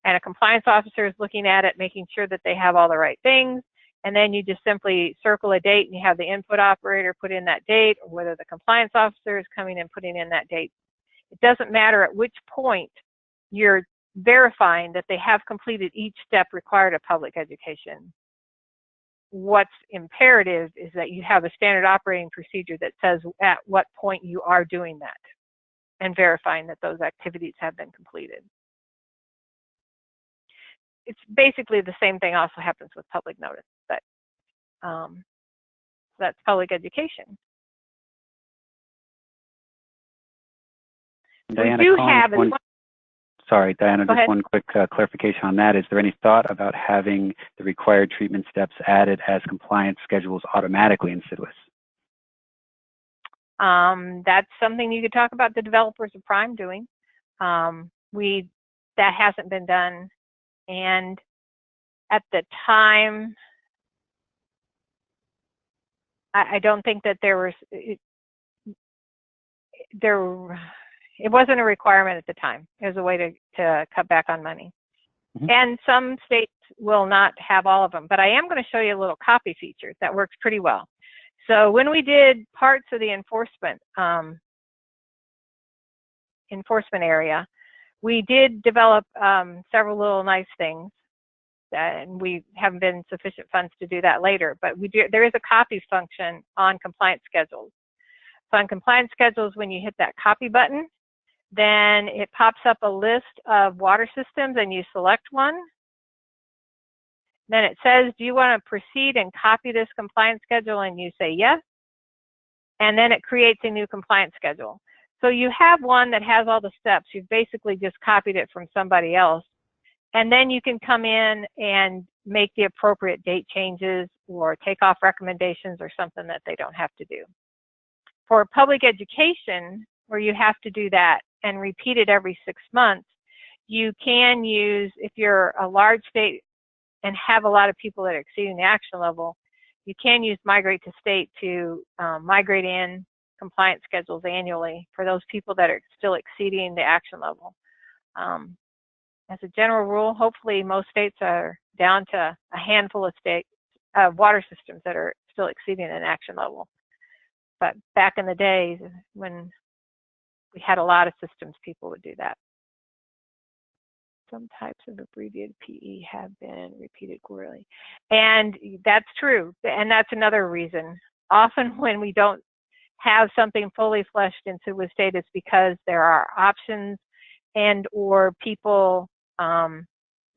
and a compliance officer is looking at it, making sure that they have all the right things, and then you just simply circle a date and you have the input operator put in that date, or whether the compliance officer is coming and putting in that date. It doesn't matter at which point you're verifying that they have completed each step required of public education. What's imperative is that you have a standard operating procedure that says at what point you are doing that and verifying that those activities have been completed. It's basically the same thing also happens with public notice, but that's public education. Diana, we do have sorry, Diana, Go just ahead. one quick clarification on that. Is there any thought about having the required treatment steps added as compliance schedules automatically in SIDWS? That's something you could talk about the developers of Prime doing. That hasn't been done, and at the time, I don't think that it wasn't a requirement at the time. It was a way to cut back on money. Mm-hmm. And some states will not have all of them, but I am going to show you a little copy feature that works pretty well. So when we did parts of the enforcement area, we did develop several little nice things, and we haven't been sufficient funds to do that later, but there is a copy function on compliance schedules. So on compliance schedules, when you hit that copy button, then it pops up a list of water systems and you select one. Then it says, do you want to proceed and copy this compliance schedule? And you say yes. And then it creates a new compliance schedule. So you have one that has all the steps. You've basically just copied it from somebody else. And then you can come in and make the appropriate date changes or take off recommendations or something that they don't have to do. For public education, where you have to do that and repeat it every 6 months, you can use, if you're a large state and have a lot of people that are exceeding the action level, you can use migrate to state to migrate in compliance schedules annually for those people that are still exceeding the action level. As a general rule, hopefully most states are down to a handful of states, water systems that are still exceeding an action level. But back in the days when we had a lot of systems, people would do that. Some types of abbreviated PE have been repeated quarterly. And that's true. And that's another reason. Often when we don't have something fully fleshed in SIDWA state, it's because there are options and or people,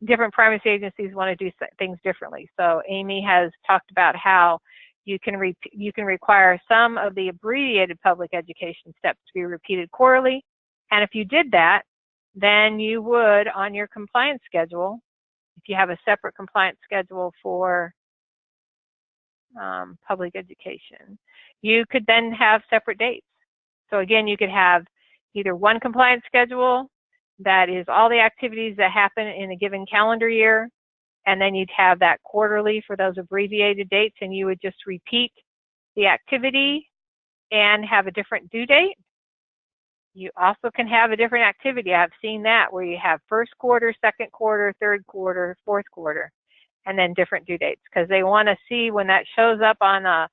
different primacy agencies want to do things differently. So Amy has talked about how you can require some of the abbreviated public education steps to be repeated quarterly. And if you did that, then you would, on your compliance schedule, if you have a separate compliance schedule for public education, you could then have separate dates. So again, you could have either one compliance schedule that is all the activities that happen in a given calendar year, and then you'd have that quarterly for those abbreviated dates, and you would just repeat the activity and have a different due date. You also can have a different activity. I've seen that where you have first quarter, second quarter, third quarter, fourth quarter, and then different due dates, because they want to see when that shows up on a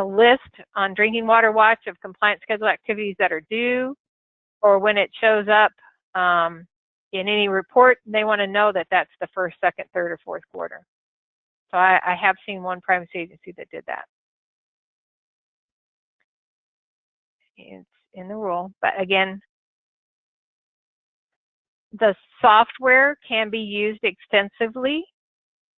list on Drinking Water Watch of compliance schedule activities that are due, or when it shows up in any report, they want to know that that's the first, second, third, or fourth quarter. So I have seen one primacy agency that did that. It's in the rule, but again, the software can be used extensively,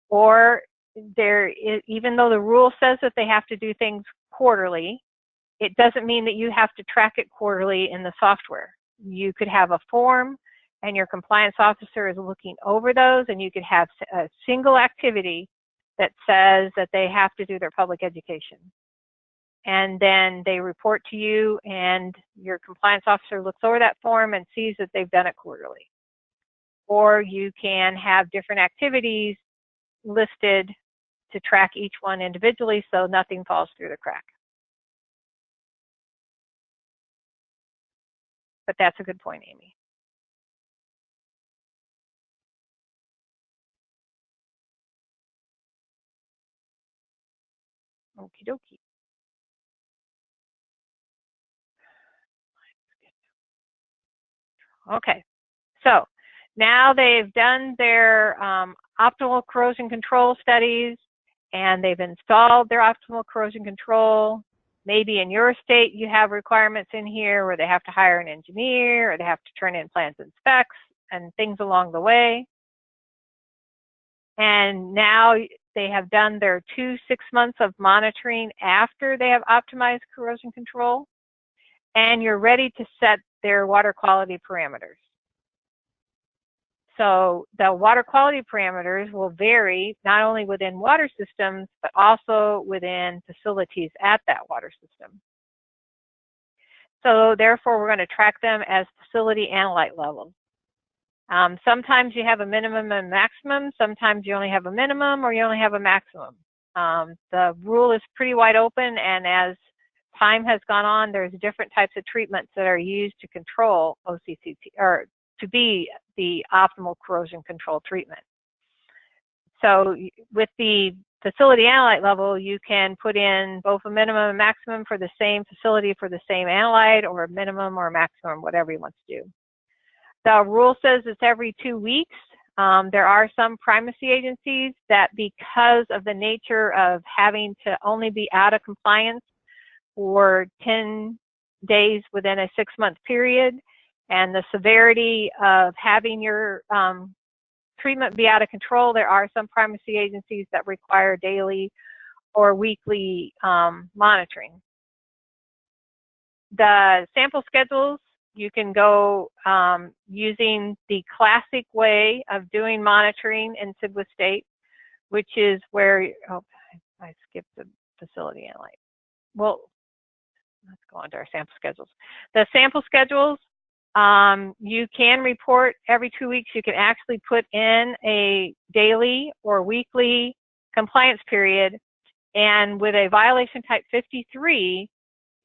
or even though the rule says that they have to do things quarterly, it doesn't mean that you have to track it quarterly in the software. You could have a form and your compliance officer is looking over those, and you could have a single activity that says that they have to do their public education. And then they report to you, and your compliance officer looks over that form and sees that they've done it quarterly. Or you can have different activities listed to track each one individually so nothing falls through the crack. But that's a good point, Amy. Okie dokie. Okay, so now they've done their optimal corrosion control studies, and they've installed their optimal corrosion control. Maybe in your state you have requirements in here where they have to hire an engineer, or they have to turn in plans and specs and things along the way. And now they have done their 2 6 months of monitoring after they have optimized corrosion control, and you're ready to set their water quality parameters. So the water quality parameters will vary not only within water systems, but also within facilities at that water system. So therefore, we're going to track them as facility analyte levels. Sometimes you have a minimum and maximum. Sometimes you only have a minimum or you only have a maximum. The rule is pretty wide open, and as time has gone on, there's different types of treatments that are used to control OCCT, or to be the optimal corrosion control treatment. So with the facility analyte level, you can put in both a minimum and maximum for the same facility for the same analyte, or a minimum or a maximum, whatever you want to do. The rule says it's every 2 weeks. There are some primacy agencies that, because of the nature of having to only be out of compliance for 10 days within a 6-month period, and the severity of having your treatment be out of control, there are some primacy agencies that require daily or weekly monitoring. The sample schedules, you can go using the classic way of doing monitoring in SIDWA state, which is where, oh, I skipped the facility analyte. Well, let's go on to our sample schedules. The sample schedules, you can report every 2 weeks. You can actually put in a daily or weekly compliance period. And with a violation type 53,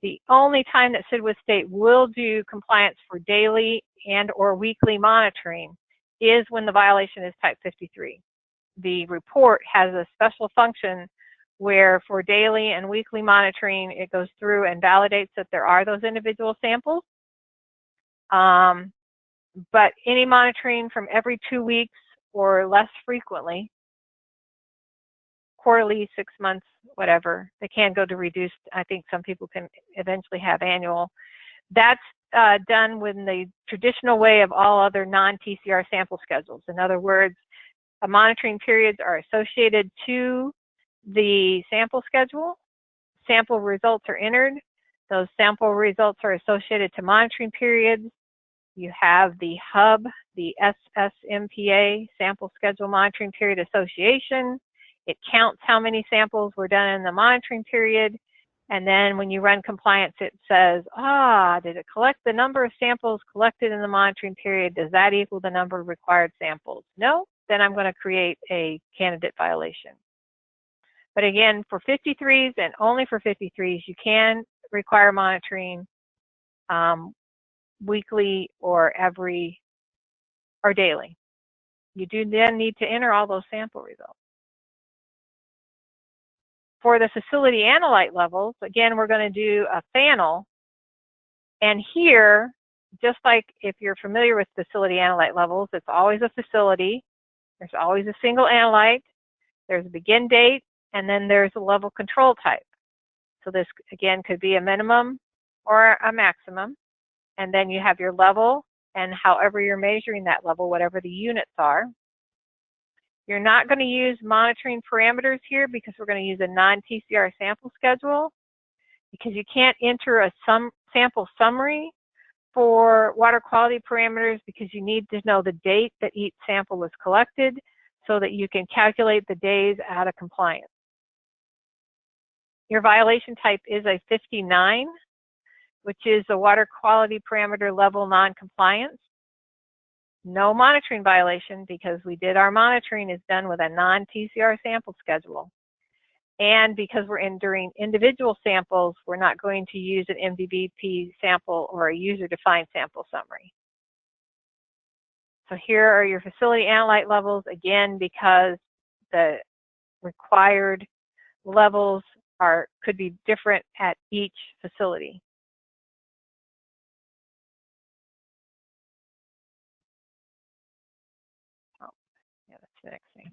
the only time that SIDWA state will do compliance for daily and or weekly monitoring is when the violation is type 53. The report has a special function where for daily and weekly monitoring, it goes through and validates that there are those individual samples. But any monitoring from every 2 weeks or less frequently, quarterly, 6 months, whatever, they can go to reduced. I think some people can eventually have annual. That's done with the traditional way of all other non-TCR sample schedules. In other words, monitoring periods are associated to the sample schedule. Sample results are entered. Those sample results are associated to monitoring periods. You have the hub, the SSMPA, Sample Schedule Monitoring Period Association. It counts how many samples were done in the monitoring period. And then when you run compliance, it says, did it collect the number of samples collected in the monitoring period? Does that equal the number of required samples? No, then I'm going to create a candidate violation. But again, for 53s and only for 53s, you can require monitoring weekly or daily. You do then need to enter all those sample results. For the facility analyte levels, again, we're going to do a FANL. And here, just like if you're familiar with facility analyte levels, it's always a facility. There's always a single analyte. There's a begin date, and then there's a level control type. So this, again, could be a minimum or a maximum. And then you have your level, and however you're measuring that level, whatever the units are. You're not going to use monitoring parameters here because we're going to use a non-TCR sample schedule, because you can't enter a sample summary for water quality parameters, because you need to know the date that each sample was collected so that you can calculate the days out of compliance. Your violation type is a 59, which is a water quality parameter level non-compliance. No monitoring violation, because we did our monitoring is done with a non-TCR sample schedule. And because we're entering individual samples, we're not going to use an MDBP sample or a user-defined sample summary. So here are your facility analyte levels, again, because the required levels could be different at each facility. Yeah, that's the next thing.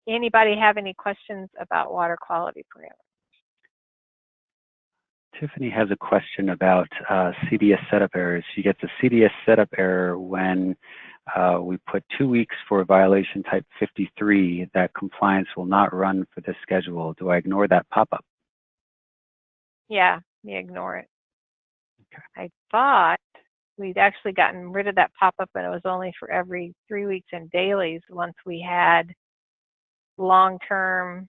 Anybody have any questions about water quality parameters? Tiffany has a question about CDS setup errors. She gets a CDS setup error when we put 2 weeks for violation type 53 that compliance will not run for this schedule. Do I ignore that pop-up? Yeah, you ignore it. Okay. I thought we'd actually gotten rid of that pop-up, and it was only for every 3 weeks and dailies once we had long-term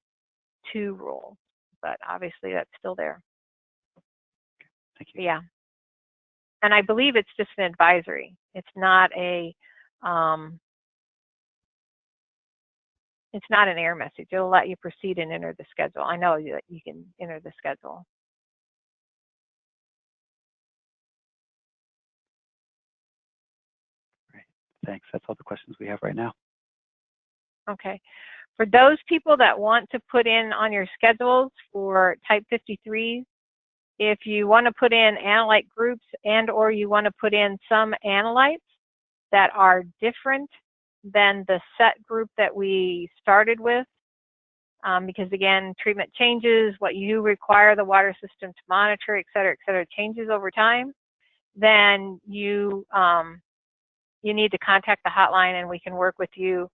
2 rule, but obviously that's still there. Thank you. Yeah. And I believe it's just an advisory. It's not a, It's not an error message. It'll let you proceed and enter the schedule. I know that you can enter the schedule. Great. Thanks. That's all the questions we have right now. Okay. For those people that want to put in on your schedules for type 53s, if you want to put in analyte groups and or you want to put in some analytes that are different than the set group that we started with, because again, treatment changes, what you require the water system to monitor, et cetera, changes over time, then you need to contact the hotline and we can work with you.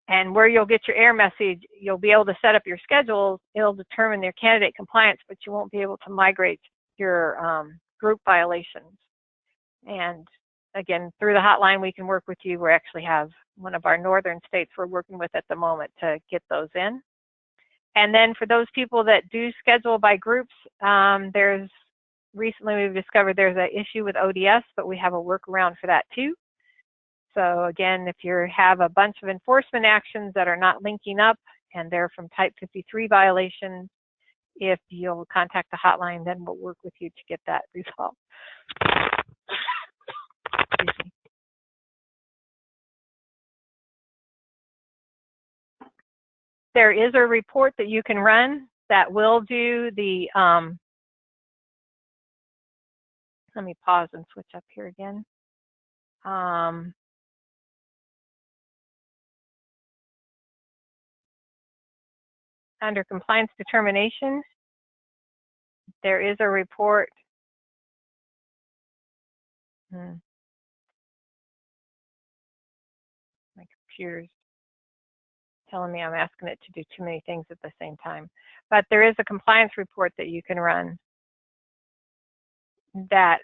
And where you'll get your error message, you'll be able to set up your schedules. It'll determine your candidate compliance, but you won't be able to migrate your group violations. And again, through the hotline, we can work with you. We actually have one of our northern states we're working with at the moment to get those in. And then for those people that do schedule by groups, recently we've discovered there's an issue with ODS, but we have a workaround for that too. So again, if you have a bunch of enforcement actions that are not linking up and they're from type 53 violations, if you'll contact the hotline, then we'll work with you to get that resolved. Excuse me. There is a report that you can run that will do the, let me pause and switch up here again. Under compliance determination, there is a report. My computer's telling me I'm asking it to do too many things at the same time. But there is a compliance report that you can run that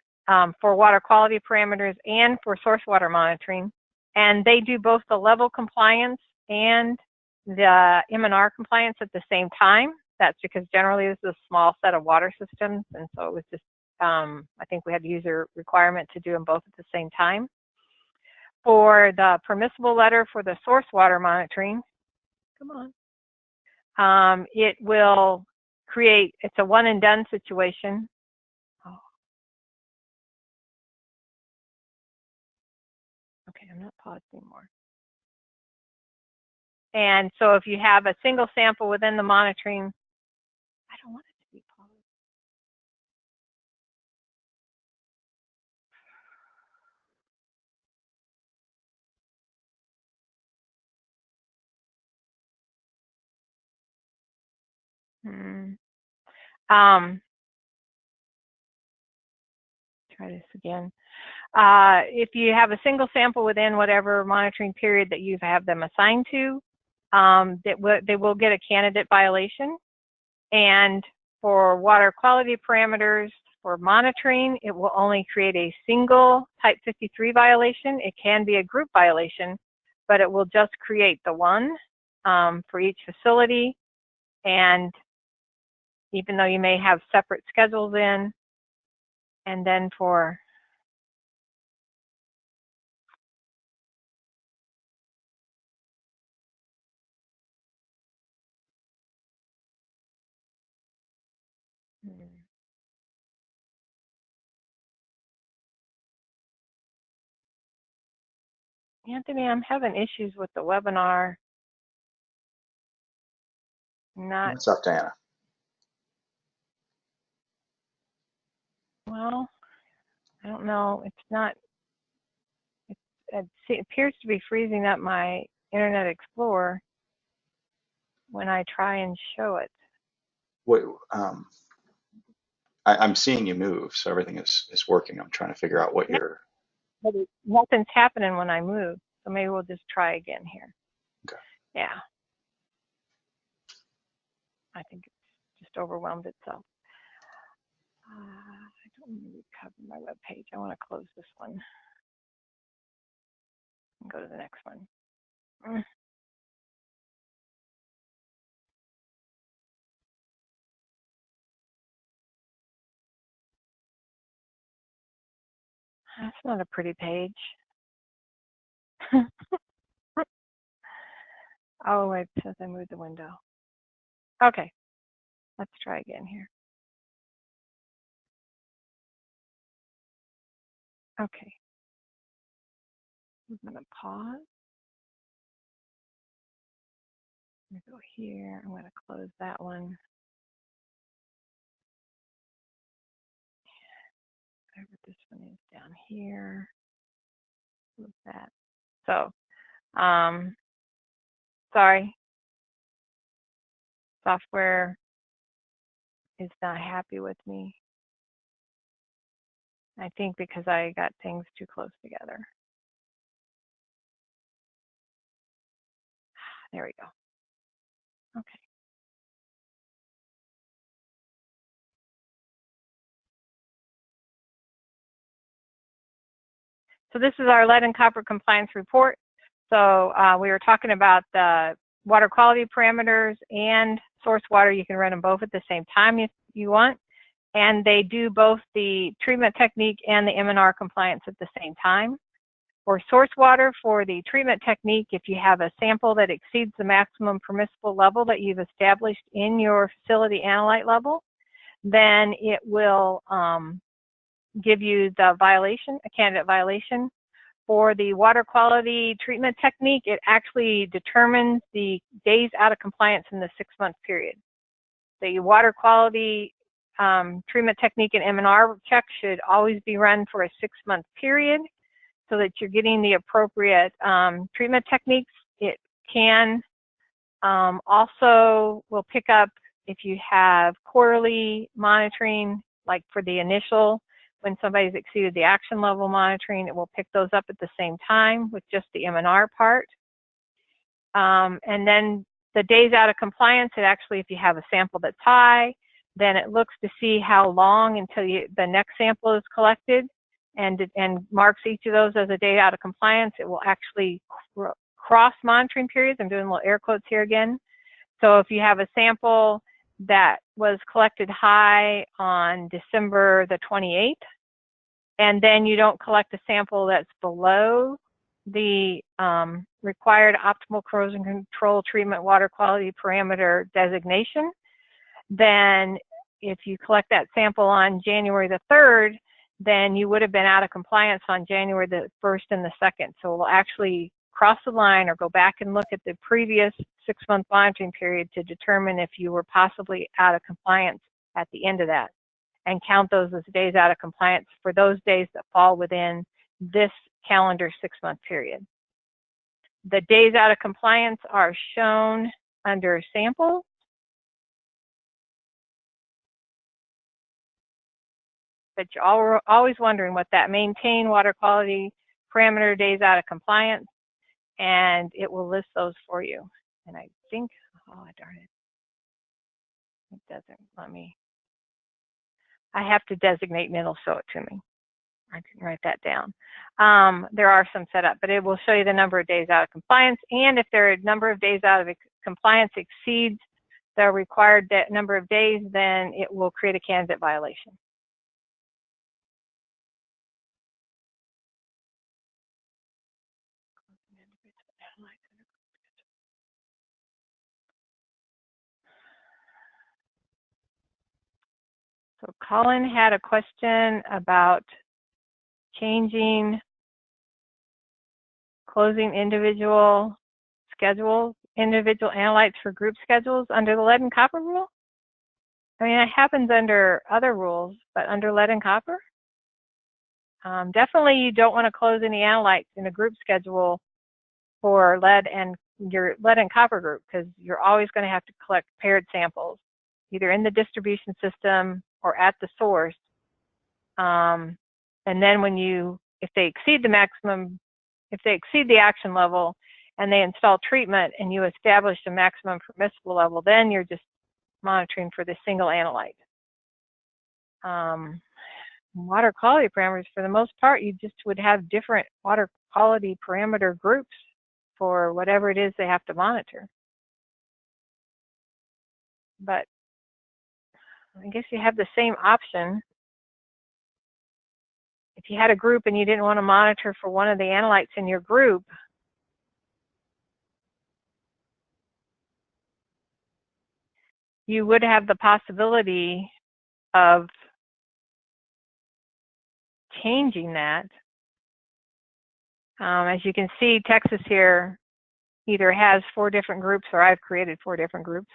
for water quality parameters and for source water monitoring. And they do both the level compliance and the M&R compliance at the same time. That's because generally this is a small set of water systems, and so it was just, I think we had to use a requirement to do them both at the same time. For the permissible letter for the source water monitoring, come on, it will create, it's a one and done situation. Oh. Okay, I'm not paused anymore. And so if you have a single sample within the monitoring, I don't want it to be paused. Try this again. If you have a single sample within whatever monitoring period that you have them assigned to, they will get a candidate violation. And for water quality parameters for monitoring, it will only create a single type 53 violation. It can be a group violation, but it will just create the one for each facility. And even though you may have separate schedules in, and then for Anthony, I'm having issues with the webinar. What's up, Diana? Well, I don't know. It's not. It appears to be freezing up my Internet Explorer when I try and show it. What, I'm seeing you move, so everything is working. I'm trying to figure out what you're. But nothing's happening when I move, so maybe we'll just try again here. Okay. Yeah. I think it's just overwhelmed itself. I don't want to recover my web page. I want to close this one and go to the next one. That's not a pretty page. Oh, it says I moved the window. Okay, let's try again here. Okay, I'm gonna pause. I'm gonna go here. I'm gonna close that one. Whatever this one is down here. Move that. So, sorry. Software is not happy with me. I think because I got things too close together. There we go. Okay. So this is our lead and copper compliance report. So we were talking about the water quality parameters and source water. You can run them both at the same time if you want. And they do both the treatment technique and the M&R compliance at the same time. For source water, for the treatment technique, if you have a sample that exceeds the maximum permissible level that you've established in your facility analyte level, then it will give you the violation, a candidate violation. For the water quality treatment technique, it actually determines the days out of compliance in the 6-month period. The water quality treatment technique and M&R check should always be run for a 6-month period so that you're getting the appropriate treatment techniques. It can also will pick up if you have quarterly monitoring, like for the initial, when somebody's exceeded the action level monitoring, it will pick those up at the same time with just the M&R part. And then the days out of compliance, it actually, if you have a sample that's high, then it looks to see how long until the next sample is collected and marks each of those as a day out of compliance. It will actually cross monitoring periods. I'm doing little air quotes here again. So if you have a sample that was collected high on December the 28th, and then you don't collect a sample that's below the required optimal corrosion control treatment water quality parameter designation, then if you collect that sample on January the 3rd, then you would have been out of compliance on January the 1st and the 2nd. So we'll actually cross the line or go back and look at the previous 6-month monitoring period to determine if you were possibly out of compliance at the end of that, and count those as days out of compliance for those days that fall within this calendar 6-month period. The days out of compliance are shown under sample. But you're always wondering what that maintain water quality parameter days out of compliance, and it will list those for you. And I think, oh darn it doesn't let me. I have to designate and it'll show it to me. I can write that down. There are some set up, but it will show you the number of days out of compliance, and if their number of days out of compliance exceeds the required number of days, then it will create a candidate violation. So Colin had a question about closing individual schedules, individual analytes for group schedules under the lead and copper rule. I mean, it happens under other rules, but under lead and copper? Definitely you don't want to close any analytes in a group schedule for lead and your lead and copper group, because you're always going to have to collect paired samples, either in the distribution system or at the source. And then if they exceed the maximum, if they exceed the action level and they install treatment and you establish a maximum permissible level, then you're just monitoring for the single analyte. Water quality parameters, for the most part, you just would have different water quality parameter groups for whatever it is they have to monitor. But I guess you have the same option. If you had a group and you didn't want to monitor for one of the analytes in your group, you would have the possibility of changing that. As you can see, Texas here either has 4 different groups, or I've created 4 different groups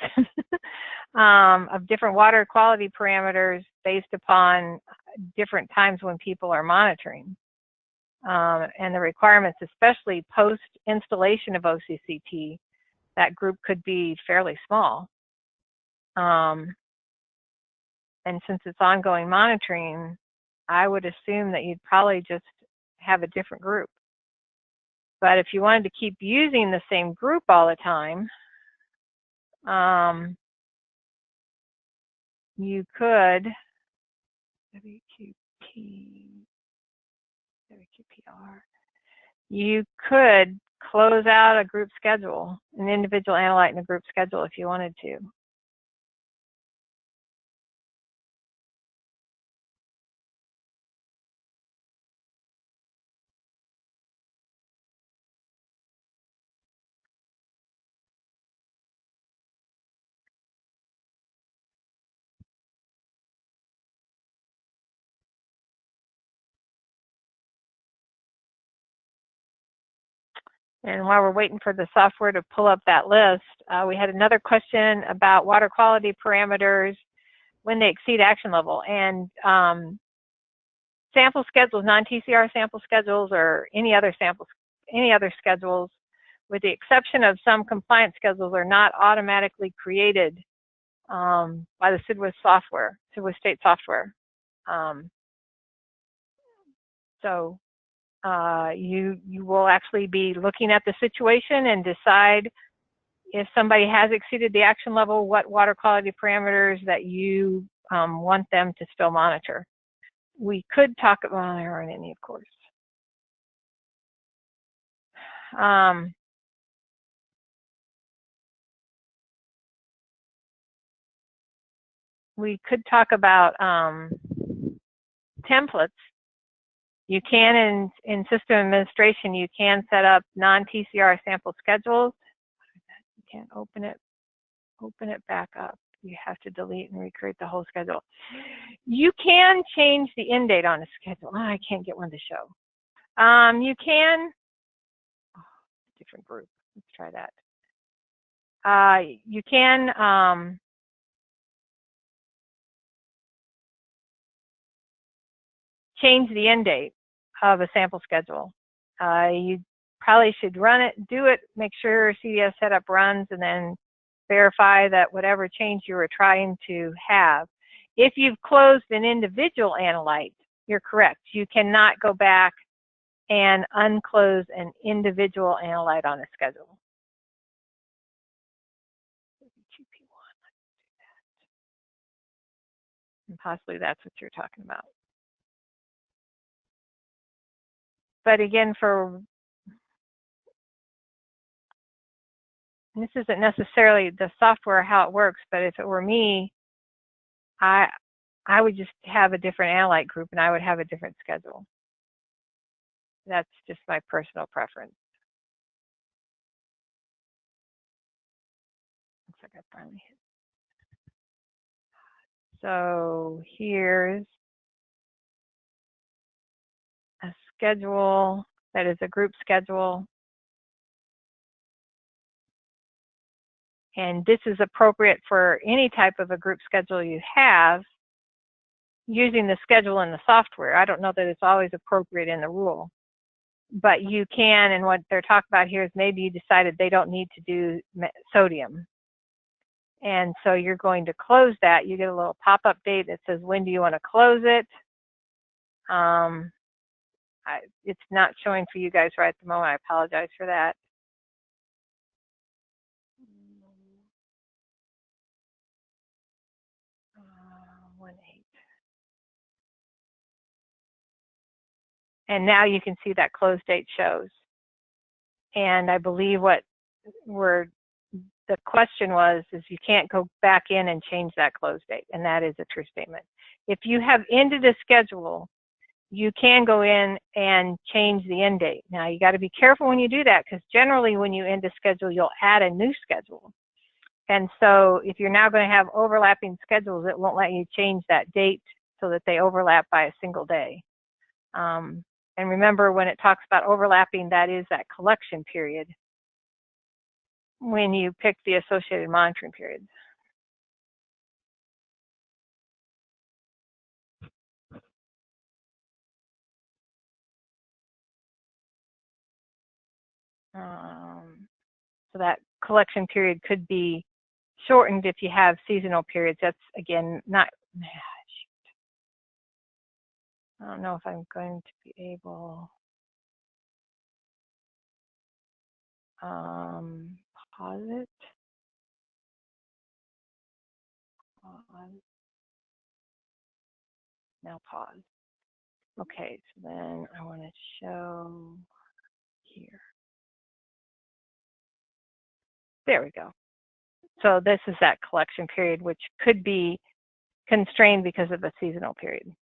of different water quality parameters based upon different times when people are monitoring. And the requirements, especially post installation of OCCT, that group could be fairly small. And since it's ongoing monitoring, I would assume that you'd probably just have a different group. But if you wanted to keep using the same group all the time, you could WQPR. You could close out a group schedule, an individual analyte in a group schedule if you wanted to. And while we're waiting for the software to pull up that list, we had another question about water quality parameters when they exceed action level. And sample schedules, non-TCR sample schedules, or any other schedules, with the exception of some compliance schedules, are not automatically created by the CIDWS software, CIDWS state software. So you will actually be looking at the situation and decide if somebody has exceeded the action level, what water quality parameters that you want them to still monitor. We could talk about, well, there aren't any, of course. We could talk about templates. You can, in system administration, you can set up non-TCR sample schedules. You can't open it back up. You have to delete and recreate the whole schedule. You can change the end date on a schedule. Oh, I can't get one to show. You can, different group, let's try that. You can change the end date of a sample schedule. You probably should do it, make sure CDS setup runs, and then verify that whatever change you were trying to have. If you've closed an individual analyte, you're correct. You cannot go back and unclose an individual analyte on a schedule. And possibly that's what you're talking about. But again, this isn't necessarily the software, how it works, but if it were me, I would just have a different analyte group and I would have a different schedule. That's just my personal preference. Looks like I finally hit. So here's a schedule that is a group schedule. And this is appropriate for any type of a group schedule you have using the schedule in the software. I don't know that it's always appropriate in the rule, but you can, and what they're talking about here is maybe you decided they don't need to do sodium. And so you're going to close that. You get a little pop-up date that says, when do you want to close it? It's not showing for you guys right at the moment. I apologize for that. 1-8. And now you can see that close date shows. And I believe what the question was is you can't go back in and change that close date, and that is a true statement. If you have ended a schedule, you can go in and change the end date. Now you got to be careful when you do that, because generally when you end a schedule, you'll add a new schedule. And so if you're now going to have overlapping schedules, it won't let you change that date so that they overlap by a single day. And remember, when it talks about overlapping, that is that collection period when you pick the associated monitoring periods. So that collection period could be shortened if you have seasonal periods. That's, again, not, I don't know if I'm going to be able, pause it. Pause. Now pause. Okay, so then I want to show here. There we go. So this is that collection period, which could be constrained because of a seasonal period.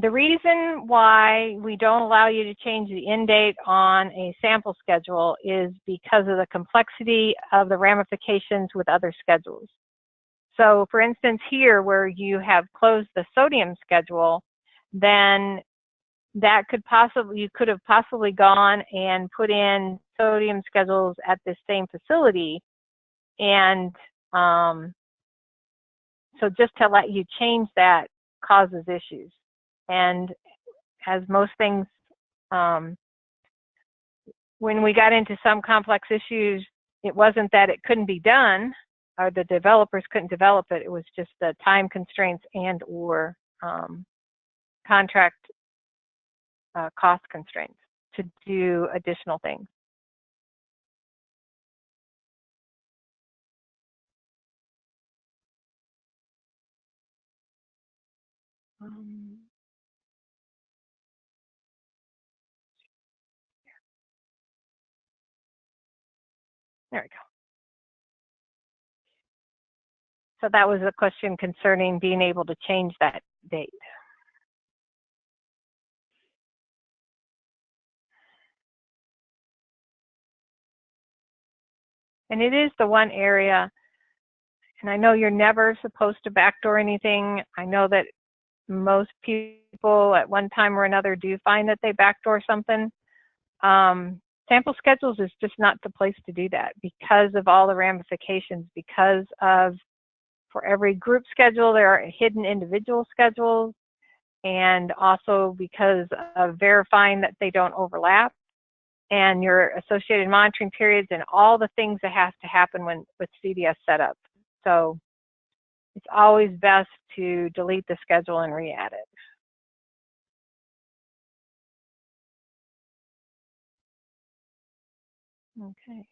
The reason why we don't allow you to change the end date on a sample schedule is because of the complexity of the ramifications with other schedules. So for instance, here where you have closed the sodium schedule, then that could possibly, you could have possibly gone and put in sodium schedules at this same facility. And so just to let you change that causes issues. And as most things, when we got into some complex issues, it wasn't that it couldn't be done or the developers couldn't develop it. It was just the time constraints and or contract cost constraints to do additional things. There we go. So that was a question concerning being able to change that date. And it is the one area, and I know you're never supposed to backdoor anything. I know that most people at one time or another do find that they backdoor something. Sample schedules is just not the place to do that because of all the ramifications, because of, for every group schedule, there are hidden individual schedules, and also because of verifying that they don't overlap, and your associated monitoring periods and all the things that have to happen with CDS setup. So it's always best to delete the schedule and re-add it. Okay.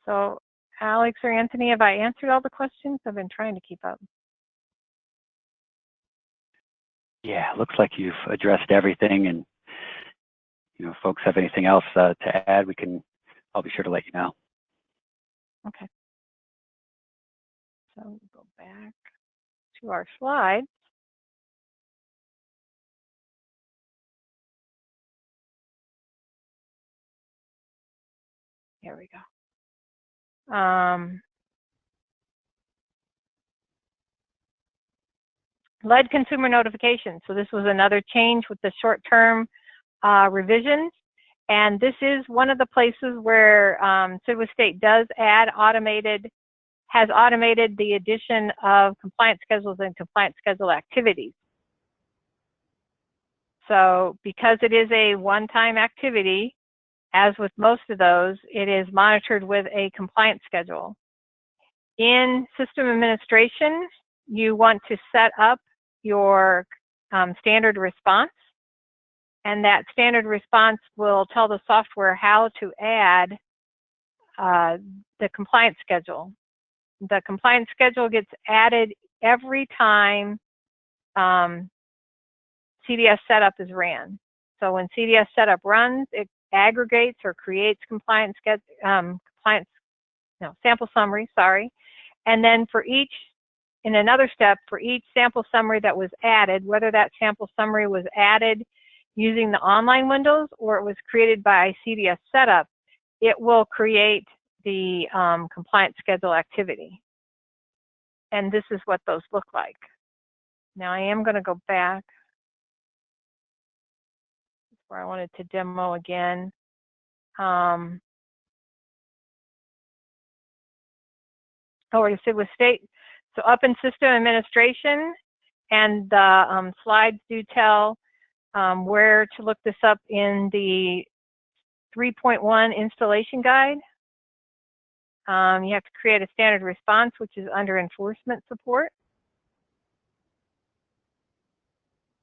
So Alex or Anthony, have I answered all the questions? I've been trying to keep up. Yeah, looks like you've addressed everything, and if folks have anything else to add, I'll be sure to let you know. Okay. So we'll go back to our slides. Here we go. Lead consumer notifications. So this was another change with the short-term revisions. And this is one of the places where Sidwith State has automated the addition of compliance schedules and compliance schedule activities. So because it is a one-time activity, as with most of those, it is monitored with a compliance schedule. In system administration, you want to set up your standard response, and that standard response will tell the software how to add the compliance schedule. The compliance schedule gets added every time CDS setup is ran. So when CDS setup runs, it aggregates or creates sample summary, sorry. And then for each in another step, for each sample summary that was added, whether that sample summary was added using the online windows or it was created by CDS setup, it will create the compliance schedule activity. And this is what those look like. Now I am going to go back where I wanted to demo again. Or you said with state, so up in system administration, and the slides do tell where to look this up in the 3.1 installation guide. You have to create a standard response, which is under enforcement support.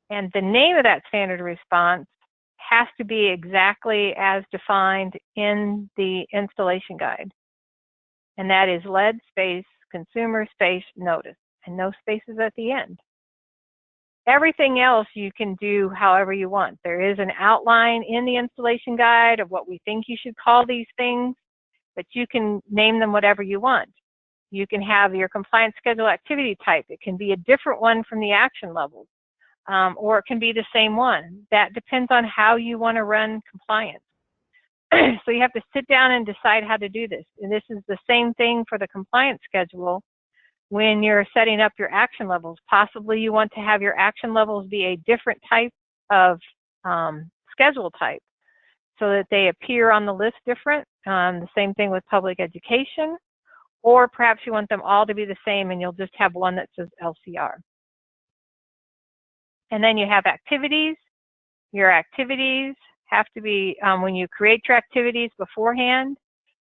And the name of that standard response has to be exactly as defined in the installation guide. And that is lead space, consumer space, notice, and no spaces at the end. Everything else you can do however you want. There is an outline in the installation guide of what we think you should call these things, but you can name them whatever you want. You can have your compliance schedule activity type. It can be a different one from the action levels, or it can be the same one. That depends on how you want to run compliance. So you have to sit down and decide how to do this. And this is the same thing for the compliance schedule when you're setting up your action levels. Possibly you want to have your action levels be a different type of schedule type so that they appear on the list different. The same thing with public education. Or perhaps you want them all to be the same and you'll just have one that says LCR. And then you have activities. Your activities have to be, when you create your activities beforehand,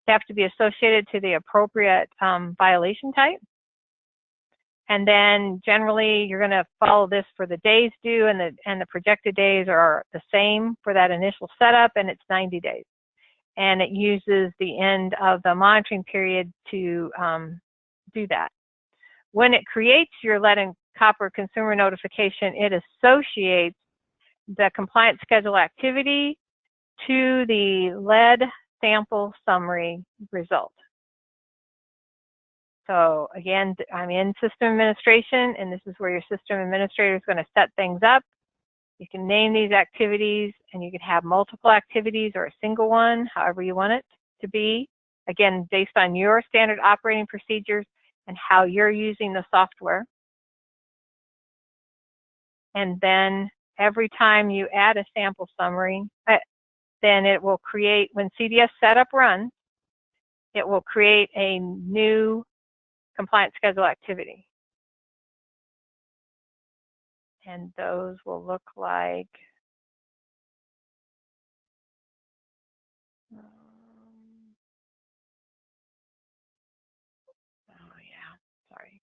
they have to be associated to the appropriate violation type. And then generally you're going to follow this for the days due, and the projected days are the same for that initial setup, and it's 90 days. And it uses the end of the monitoring period to do that. When it creates your lead and copper consumer notification, it associates the compliance schedule activity to the lead sample summary result. So again, I'm in system administration, and this is where your system administrator is going to set things up. You can name these activities, and you can have multiple activities or a single one, however you want it to be. Again, based on your standard operating procedures and how you're using the software. And then every time you add a sample summary, then it will create, when CDS setup runs, it will create a new compliance schedule activity. And those will look like, oh yeah, sorry.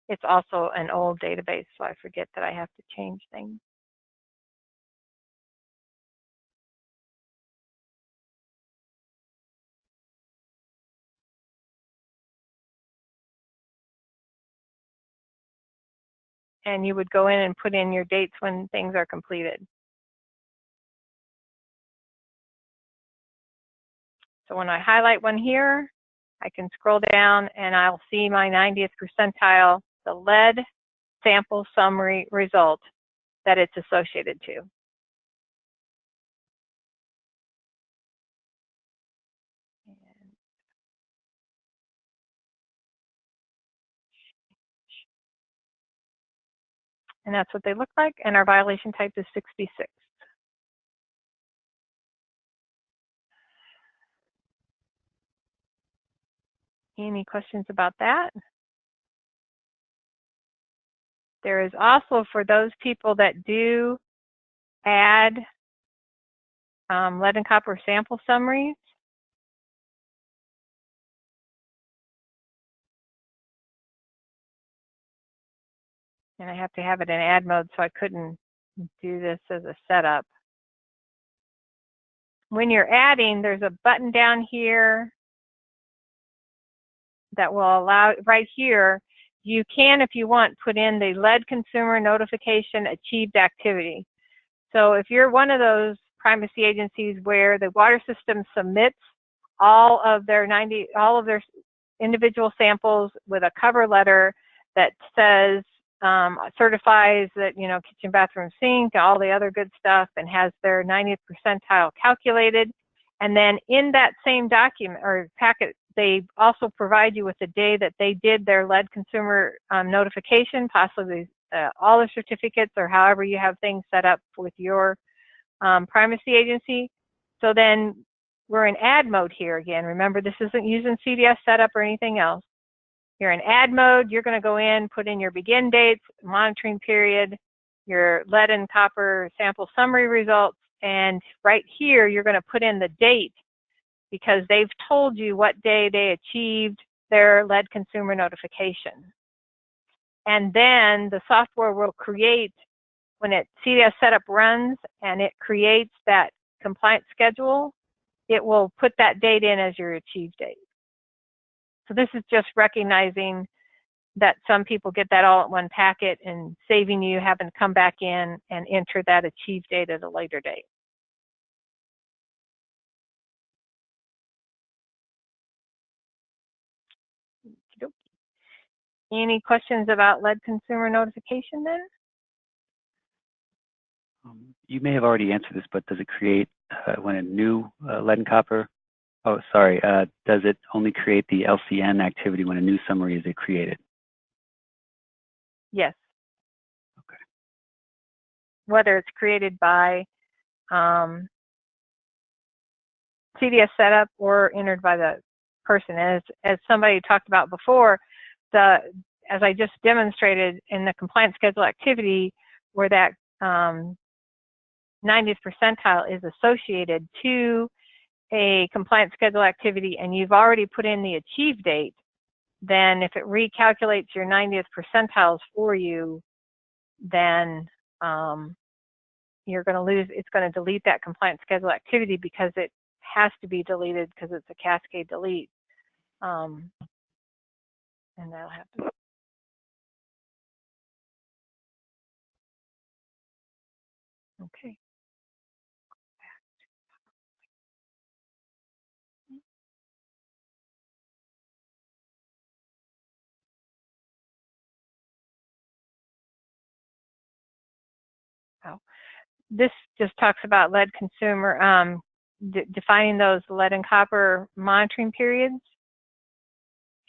It's also an old database, so I forget that I have to change things. And you would go in and put in your dates when things are completed. So when I highlight one here, I can scroll down and I'll see my 90th percentile, the lead sample summary result that it's associated to. And that's what they look like, and our violation type is 66. Any questions about that? There is also, for those people that do add lead and copper sample summaries, and I have to have it in add mode, so I couldn't do this as a setup. When you're adding, there's a button down here that will allow, right here, you can, if you want, put in the lead consumer notification achieved activity. So if you're one of those primacy agencies where the water system submits all of their individual samples with a cover letter that says, certifies that, you know, kitchen, bathroom, sink, all the other good stuff, and has their 90th percentile calculated. And then in that same document or packet, they also provide you with the day that they did their lead consumer notification, possibly all the certificates or however you have things set up with your primacy agency. So then we're in add mode here again. Remember, this isn't using CDS setup or anything else. You're in add mode. You're going to go in, put in your begin dates, monitoring period, your lead and copper sample summary results, and right here you're going to put in the date because they've told you what day they achieved their lead consumer notification. And then the software will create, when CDS setup runs and it creates that compliance schedule, it will put that date in as your achieved date. So this is just recognizing that some people get that all at one packet and saving you having to come back in and enter that achieved date at a later date. Any questions about lead consumer notification then? You may have already answered this, but does it create when a new lead and copper? Oh, sorry. Does it only create the LCN activity when a new summary is created? Yes. Okay. Whether it's created by CDS setup or entered by the person, as somebody talked about before, as I just demonstrated in the compliance schedule activity, where that 90th percentile is associated to a compliance schedule activity and you've already put in the achieve date, then if it recalculates your 90th percentiles for you, then you're going to lose, it's going to delete that compliance schedule activity because it has to be deleted because it's a cascade delete. And that'll happen. Okay. Oh. This just talks about lead consumer, defining those lead and copper monitoring periods.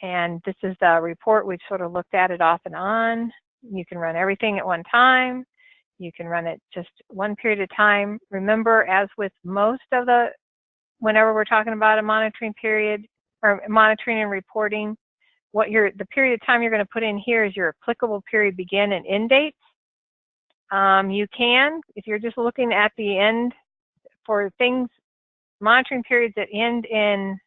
And this is the report. We've sort of looked at it off and on. You can run everything at one time. You can run it just one period at a time. Remember, as with most of whenever we're talking about a monitoring period or monitoring and reporting, the period of time you're going to put in here is your applicable period begin and end dates. You can, if you're just looking at the end for things, monitoring periods that end in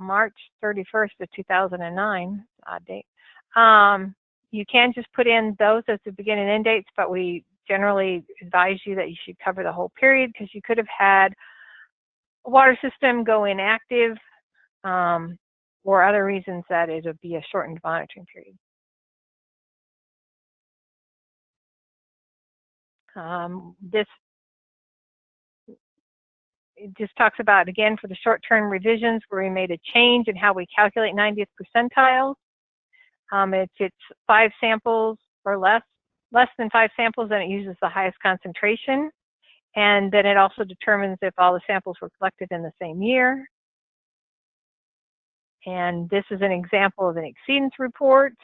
March 31st of 2009, odd date. You can just put in those as the begin and end dates, but we generally advise you that you should cover the whole period because you could have had a water system go inactive or other reasons that it would be a shortened monitoring period. It just talks about, again, for the short-term revisions where we made a change in how we calculate 90th percentiles. If it's 5 samples or less than 5 samples, then it uses the highest concentration. And then it also determines if all the samples were collected in the same year. And this is an example of an exceedance report.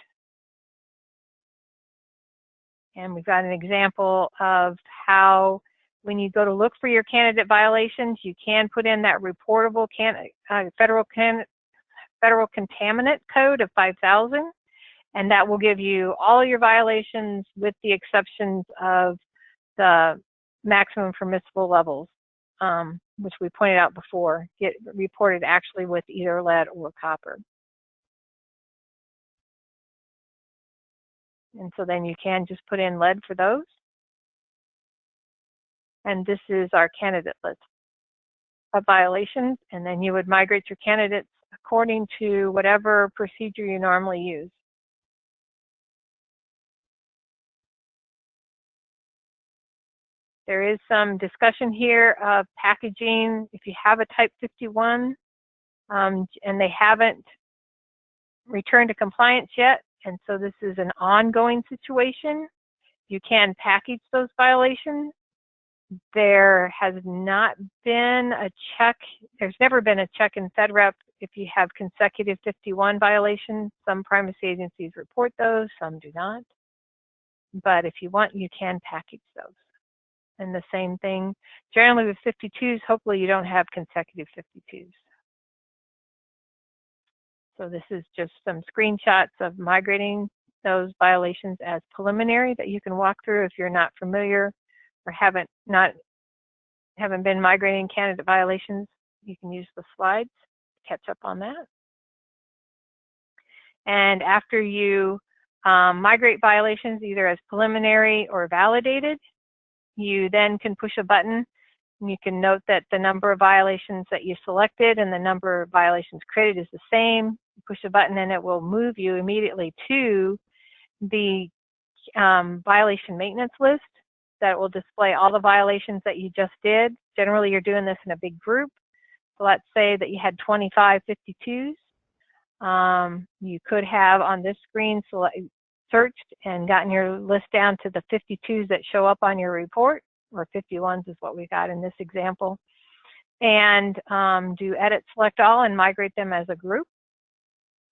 And we've got an example of how, when you go to look for your candidate violations, you can put in that reportable federal contaminant code of 5,000, and that will give you all your violations with the exceptions of the maximum permissible levels, which we pointed out before, get reported actually with either lead or copper. And so then you can just put in lead for those. And this is our candidate list of violations. And then you would migrate your candidates according to whatever procedure you normally use. There is some discussion here of packaging. If you have a type 51 and they haven't returned to compliance yet, and so this is an ongoing situation, you can package those violations. There has not been a check. There's never been a check in FedRep if you have consecutive 51 violations. Some primacy agencies report those, some do not. But if you want, you can package those. And the same thing, generally with 52s, hopefully you don't have consecutive 52s. So this is just some screenshots of migrating those violations as preliminary that you can walk through if you're not familiar or haven't been migrating candidate violations. You can use the slides to catch up on that. And after you migrate violations either as preliminary or validated, you then can push a button and you can note that the number of violations that you selected and the number of violations created is the same. You push a button and it will move you immediately to the violation maintenance list that will display all the violations that you just did. Generally, you're doing this in a big group. So let's say that you had 25 52s. You could have on this screen searched and gotten your list down to the 52s that show up on your report, or 51s is what we got in this example, and do edit select all and migrate them as a group,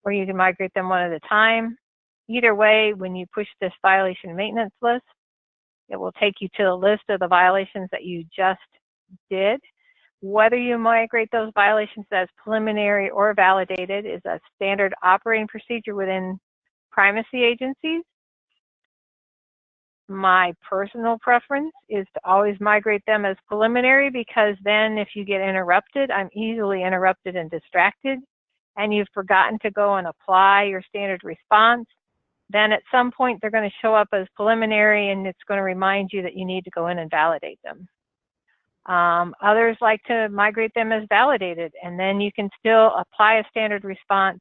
or you can migrate them one at a time. Either way, when you push this violation maintenance list, it will take you to the list of the violations that you just did. Whether you migrate those violations as preliminary or validated is a standard operating procedure within primacy agencies. My personal preference is to always migrate them as preliminary, because then if you get interrupted, I'm easily interrupted and distracted, and you've forgotten to go and apply your standard response, then at some point they're going to show up as preliminary and it's going to remind you that you need to go in and validate them. Others like to migrate them as validated, and then you can still apply a standard response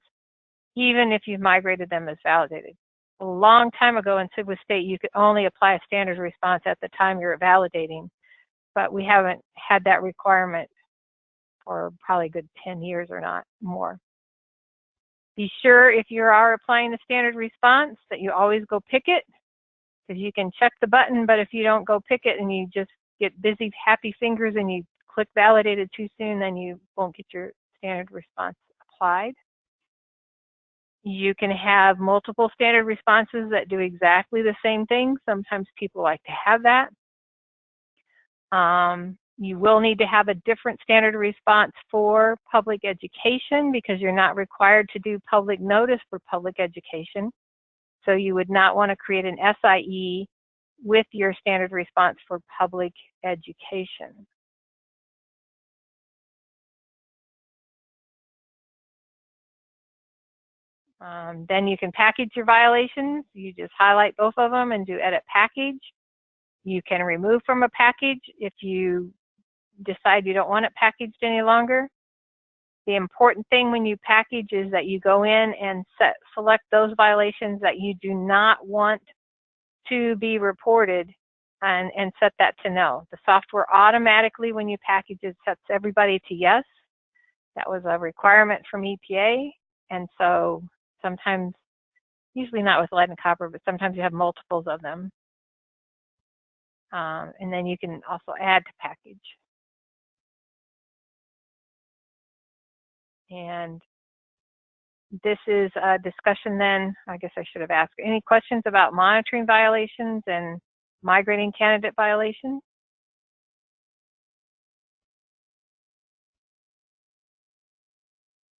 even if you've migrated them as validated. A long time ago in SIDWA State, you could only apply a standard response at the time you're validating, but we haven't had that requirement for probably a good 10 years or not more. Be sure if you are applying the standard response that you always go pick it, because you can check the button, but if you don't go pick it and you just get busy, happy fingers and you click validated too soon, then you won't get your standard response applied. You can have multiple standard responses that do exactly the same thing. Sometimes people like to have that. You will need to have a different standard response for public education, because you're not required to do public notice for public education. So you would not want to create an SIE with your standard response for public education. Then you can package your violations. You just highlight both of them and do edit package. You can remove from a package if you decide you don't want it packaged any longer. The important thing when you package is that you go in and select those violations that you do not want to be reported and set that to no. The software automatically, when you package it, sets everybody to yes. That was a requirement from EPA, and so sometimes, usually not with lead and copper, but sometimes you have multiples of them. And then you can also add to package. And this is a discussion then, I guess I should have asked, any questions about monitoring violations and migrating candidate violations?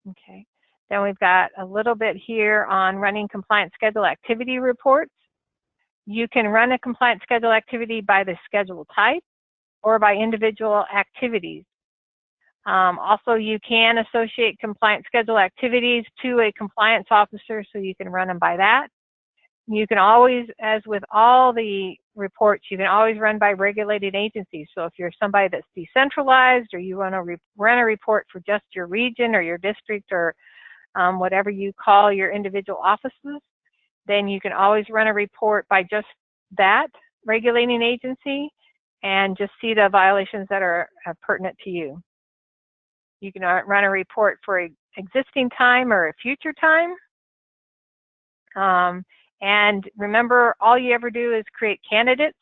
Okay, then we've got a little bit here on running compliance schedule activity reports. You can run a compliance schedule activity by the schedule type or by individual activities. Also, you can associate compliance schedule activities to a compliance officer, so you can run them by that. You can always, as with all the reports, you can always run by regulated agencies. So if you're somebody that's decentralized, or you want to run a report for just your region or your district, or whatever you call your individual offices, then you can always run a report by just that regulating agency. and just see the violations that are pertinent to you. You can run a report for an existing time or a future time. And remember, all you ever do is create candidates.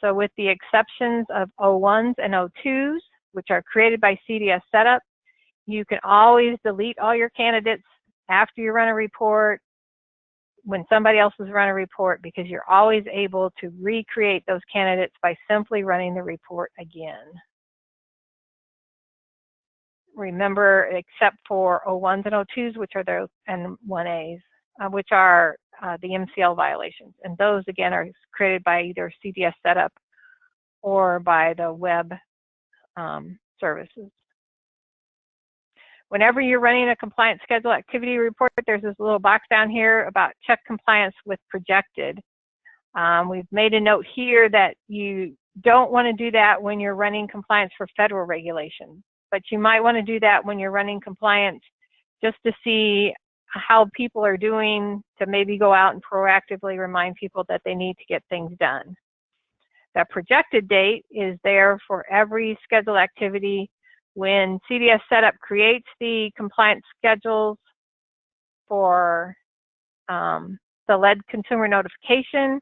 So with the exceptions of O1s and O2s, which are created by CDS setup, you can always delete all your candidates after you run a report, when somebody else has run a report, because you're always able to recreate those candidates by simply running the report again. Remember, except for O1s and O2s, which are those, and 1As, which are the MCL violations. And those, again, are created by either CDS setup or by the web services. Whenever you're running a compliance schedule activity report, there's this little box down here about check compliance with projected. We've made a note here that you don't want to do that when you're running compliance for federal regulations, but you might want to do that when you're running compliance just to see how people are doing, to maybe go out and proactively remind people that they need to get things done. That projected date is there for every scheduled activity. When CDS setup creates the compliance schedules for the lead consumer notification,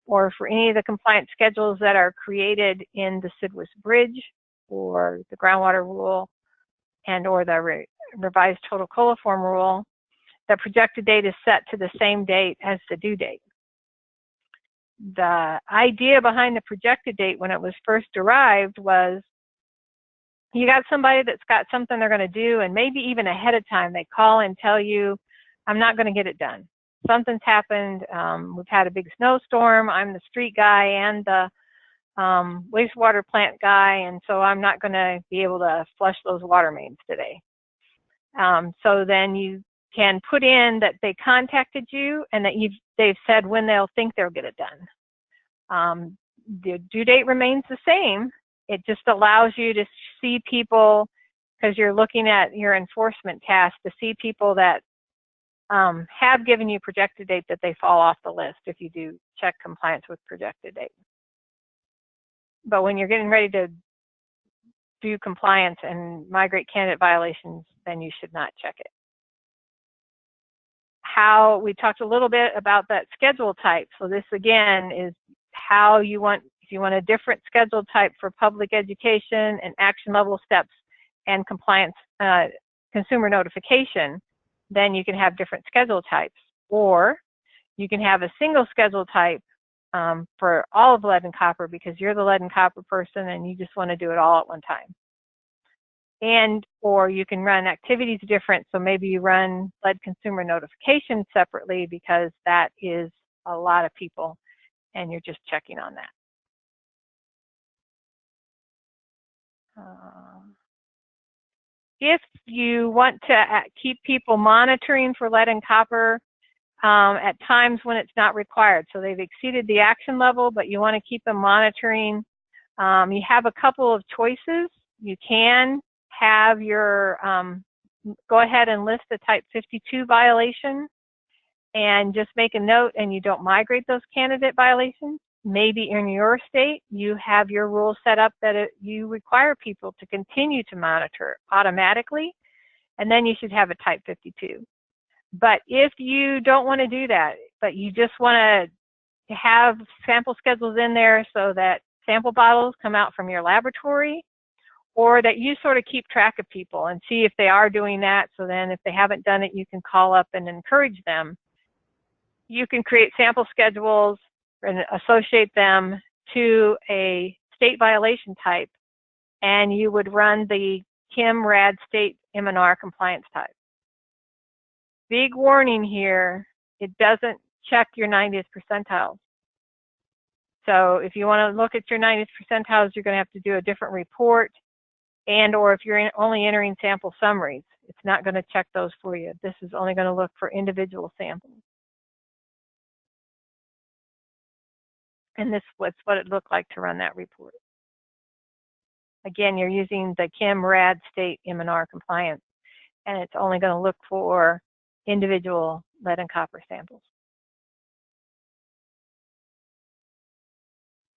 or for any of the compliance schedules that are created in the CIDWS bridge or the groundwater rule and or the revised total coliform rule, the projected date is set to the same date as the due date. The idea behind the projected date when it was first derived was, you got somebody that's got something they're going to do, and maybe even ahead of time they call and tell you, I'm not going to get it done. Something's happened. We've had a big snowstorm. I'm the street guy and the wastewater plant guy, and so I'm not going to be able to flush those water mains today. So then you can put in that they contacted you and that they've said when they'll think they'll get it done. The due date remains the same. It just allows you to see people, because you're looking at your enforcement task, to see people that have given you projected date, that they fall off the list if you do check compliance with projected date. But when you're getting ready to do compliance and migrate candidate violations, then you should not check it. How we talked a little bit about that schedule type. So this again is how you want, if you want a different schedule type for public education and action level steps and compliance consumer notification, then you can have different schedule types. Or you can have a single schedule type for all of lead and copper, because you're the lead and copper person and you just want to do it all at one time. And or you can run activities different. So maybe you run lead consumer notification separately, because that is a lot of people and you're just checking on that. If you want to keep people monitoring for lead and copper at times when it's not required, so they've exceeded the action level, but you want to keep them monitoring, you have a couple of choices. You can have your, go ahead and list the type 52 violation and just make a note, and you don't migrate those candidate violations. Maybe in your state, you have your rules set up that you require people to continue to monitor automatically, and then you should have a type 52. But if you don't want to do that, but you just want to have sample schedules in there so that sample bottles come out from your laboratory, or that you sort of keep track of people and see if they are doing that, so then if they haven't done it, you can call up and encourage them. You can create sample schedules and associate them to a state violation type, and you would run the KIM RAD state M&R compliance type. Big warning here, it doesn't check your 90th percentiles. So if you want to look at your 90th percentiles, you're going to have to do a different report, and or if you're only entering sample summaries, it's not going to check those for you. This is only going to look for individual samples. And this was what it looked like to run that report. Again, you're using the KIM RAD state M&R compliance, and it's only going to look for individual lead and copper samples.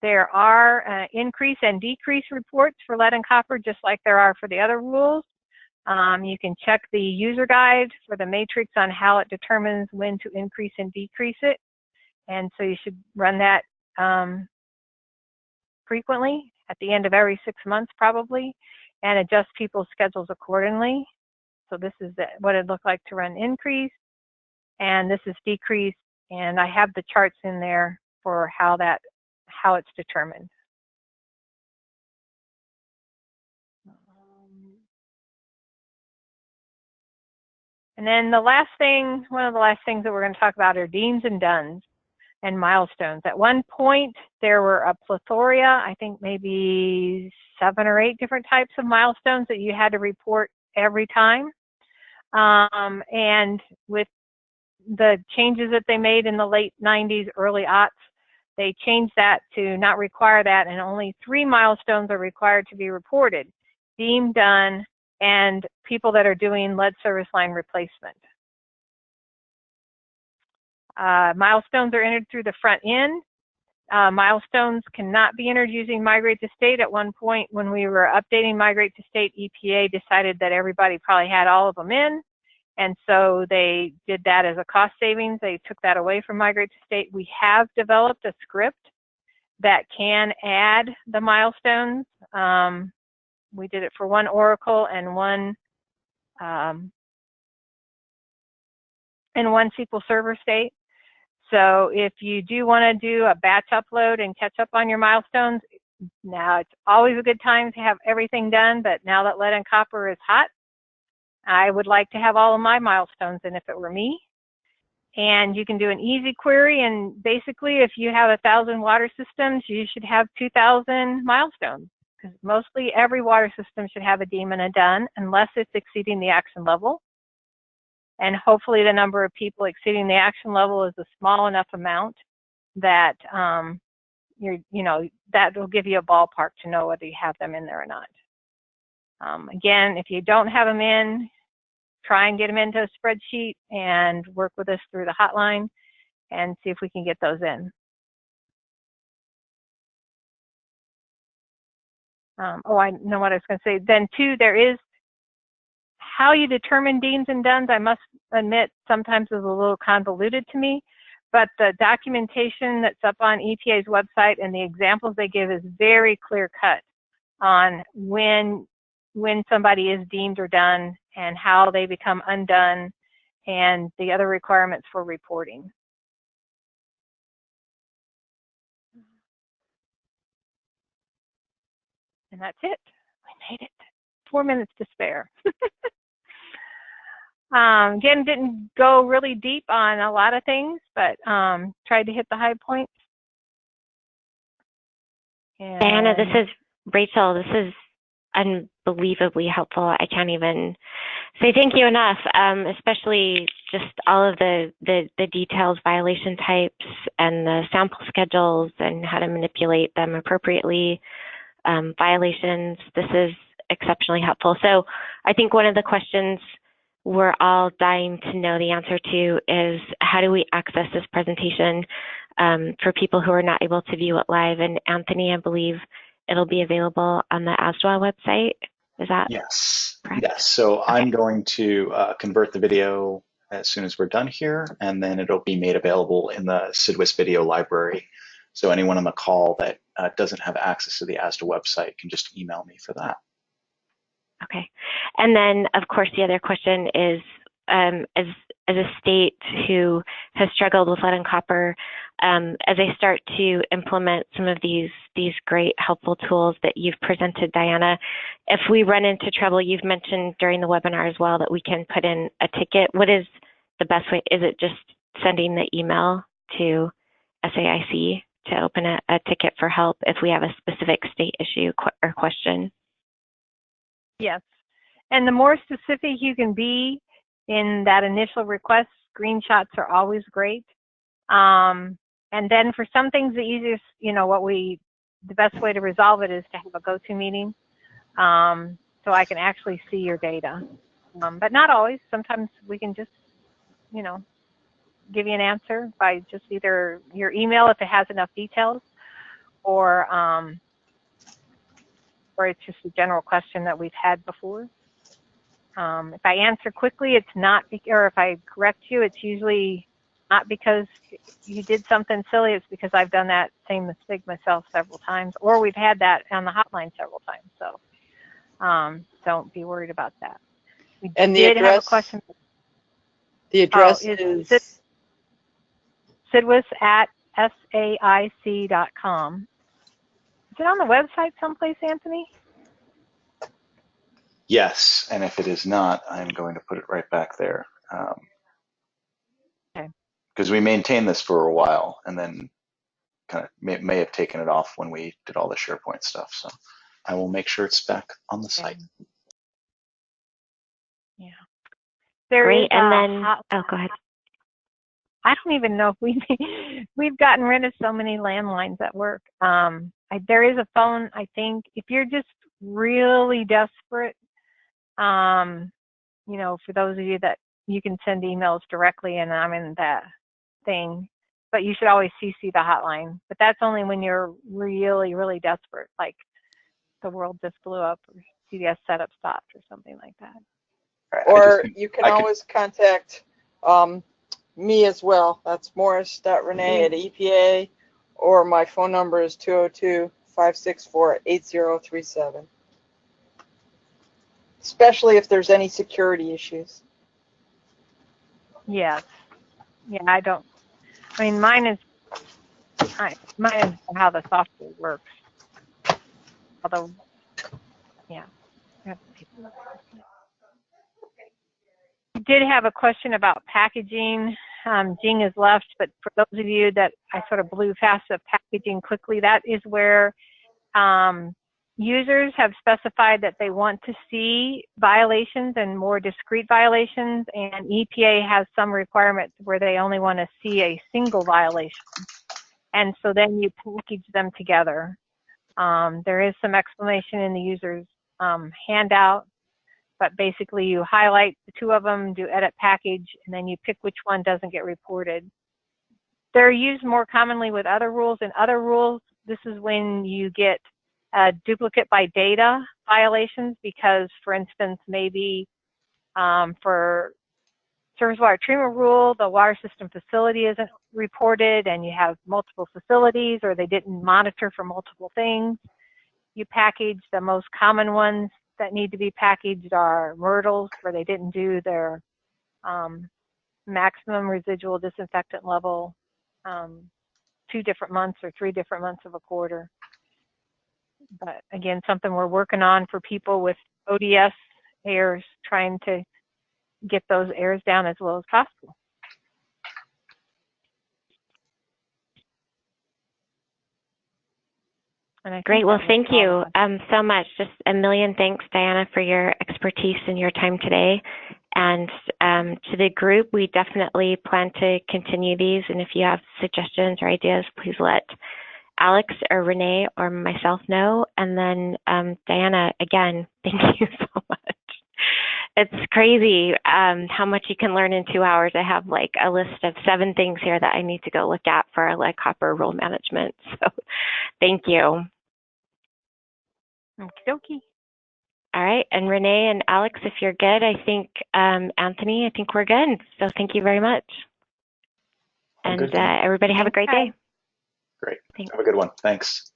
There are increase and decrease reports for lead and copper, just like there are for the other rules. You can check the user guide for the matrix on how it determines when to increase and decrease it. And so you should run that frequently, at the end of every 6 months probably, and adjust people's schedules accordingly. So this is what it looked like to run increase, and this is decrease, and I have the charts in there for how it's determined. And then the last thing, one of the last things that we're going to talk about are deans and duns and milestones. At one point, there were a plethora, I think maybe 7 or 8 different types of milestones that you had to report every time. And with the changes that they made in the late 90s, early aughts, they changed that to not require that, and only 3 milestones are required to be reported: deemed, done, and people that are doing lead service line replacement. Milestones are entered through the front end. Milestones cannot be entered using Migrate to State. At one point when we were updating Migrate to State, EPA decided that everybody probably had all of them in, and so they did that as a cost savings. They took that away from Migrate to State. We have developed a script that can add the milestones. We did it for one Oracle and one SQL Server state. So if you do want to do a batch upload and catch up on your milestones, now it's always a good time to have everything done, but now that lead and copper is hot, I would like to have all of my milestones in if it were me. And you can do an easy query, and basically if you have 1,000 water systems, you should have 2,000 milestones, because mostly every water system should have a deem and a done unless it's exceeding the action level. And hopefully the number of people exceeding the action level is a small enough amount that that will give you a ballpark to know whether you have them in there or not. Again, if you don't have them in, try and get them into a spreadsheet and work with us through the hotline and see if we can get those in. Oh, I know what I was going to say. Then too, there is how you determine deans and duns. I must admit, sometimes is a little convoluted to me, but the documentation that's up on EPA's website and the examples they give is very clear cut on when somebody is deemed or done and how they become undone and the other requirements for reporting. And that's it. We made it. 4 minutes to spare. Again, didn't go really deep on a lot of things, but tried to hit the high points. And Diana, this is Rachel. This is unbelievably helpful. I can't even say thank you enough, especially just all of the details, violation types, and the sample schedules, and how to manipulate them appropriately, violations. This is exceptionally helpful. So I think one of the questions we're all dying to know the answer to is, how do we access this presentation for people who are not able to view it live? And Anthony, I believe it'll be available on the ASDWA website. Is that correct? Yes. So Okay. I'm going to convert the video as soon as we're done here, and then it'll be made available in the CIDWIS video library. So anyone on the call that doesn't have access to the ASDA website can just email me for that. Okay. And then, of course, the other question is, as a state who has struggled with lead and copper, as I start to implement some of these great helpful tools that you've presented, Diana, if we run into trouble, you've mentioned during the webinar as well that we can put in a ticket. What is the best way? Is it just sending the email to SAIC to open a ticket for help if we have a specific state issue or question? yes, and the more specific you can be in that initial request, screenshots are always great. And then for some things, the easiest, the best way to resolve it is to have a go-to meeting, so I can actually see your data. But not always. Sometimes we can just, give you an answer by just either your email if it has enough details, or it's just a general question that we've had before. If I answer quickly, it's not, or if I correct you, it's usually not because you did something silly. It's because I've done that same mistake myself several times, or we've had that on the hotline several times. So don't be worried about that. We did have a question. The address is sidwis@saic.com. Is it on the website someplace, Anthony? Yes, and if it is not, I'm going to put it right back there. Okay. Because we maintained this for a while, and then kind of may have taken it off when we did all the SharePoint stuff. So I will make sure it's back on the site. Yeah. Great. And then, oh, go ahead. I don't even know if we've gotten rid of so many landlines at work. There is a phone, I think, if you're just really desperate, you know, for those of you that you can send emails directly, and I'm in that thing, but you should always CC the hotline. But that's only when you're really, really desperate, like the world just blew up or CVS setup stopped or something like that. Right, or you can always contact me as well. That's morris.renee@EPA, or my phone number is 202-564-8037. Especially if there's any security issues. Yes. Yeah, I mean, mine is how the software works. Although, yeah. We did have a question about packaging. Jing has left, but for those of you that I sort of blew past the packaging quickly, that is where users have specified that they want to see violations and more discrete violations, and EPA has some requirements where they only want to see a single violation. And so then you package them together. There is some explanation in the user's handout, but basically you highlight the two of them, do edit package, and then you pick which one doesn't get reported. They're used more commonly with other rules. In other rules, this is when you get duplicate by data violations, because, for instance, maybe for surface water treatment rule, the water system facility isn't reported and you have multiple facilities, or they didn't monitor for multiple things. You package the most common ones that need to be packaged are Myrtles, where they didn't do their maximum residual disinfectant level 2 different months or 3 different months of a quarter. But again, something we're working on for people with ODS errors, trying to get those errors down as low as possible. Great. Well, thank you so much. Just a million thanks, Diana, for your expertise and your time today. And to the group, we definitely plan to continue these. And if you have suggestions or ideas, please let Alex or Renee or myself know. And then Diana, again, thank you so much. It's crazy how much you can learn in 2 hours. I have like a list of 7 things here that I need to go look at for lead copper rule management. So thank you. Okie dokie. All right. And Renee and Alex, if you're good, I think, Anthony, I think we're good. So thank you very much. And everybody have a great day. Great. Thanks. Have a good one. Thanks.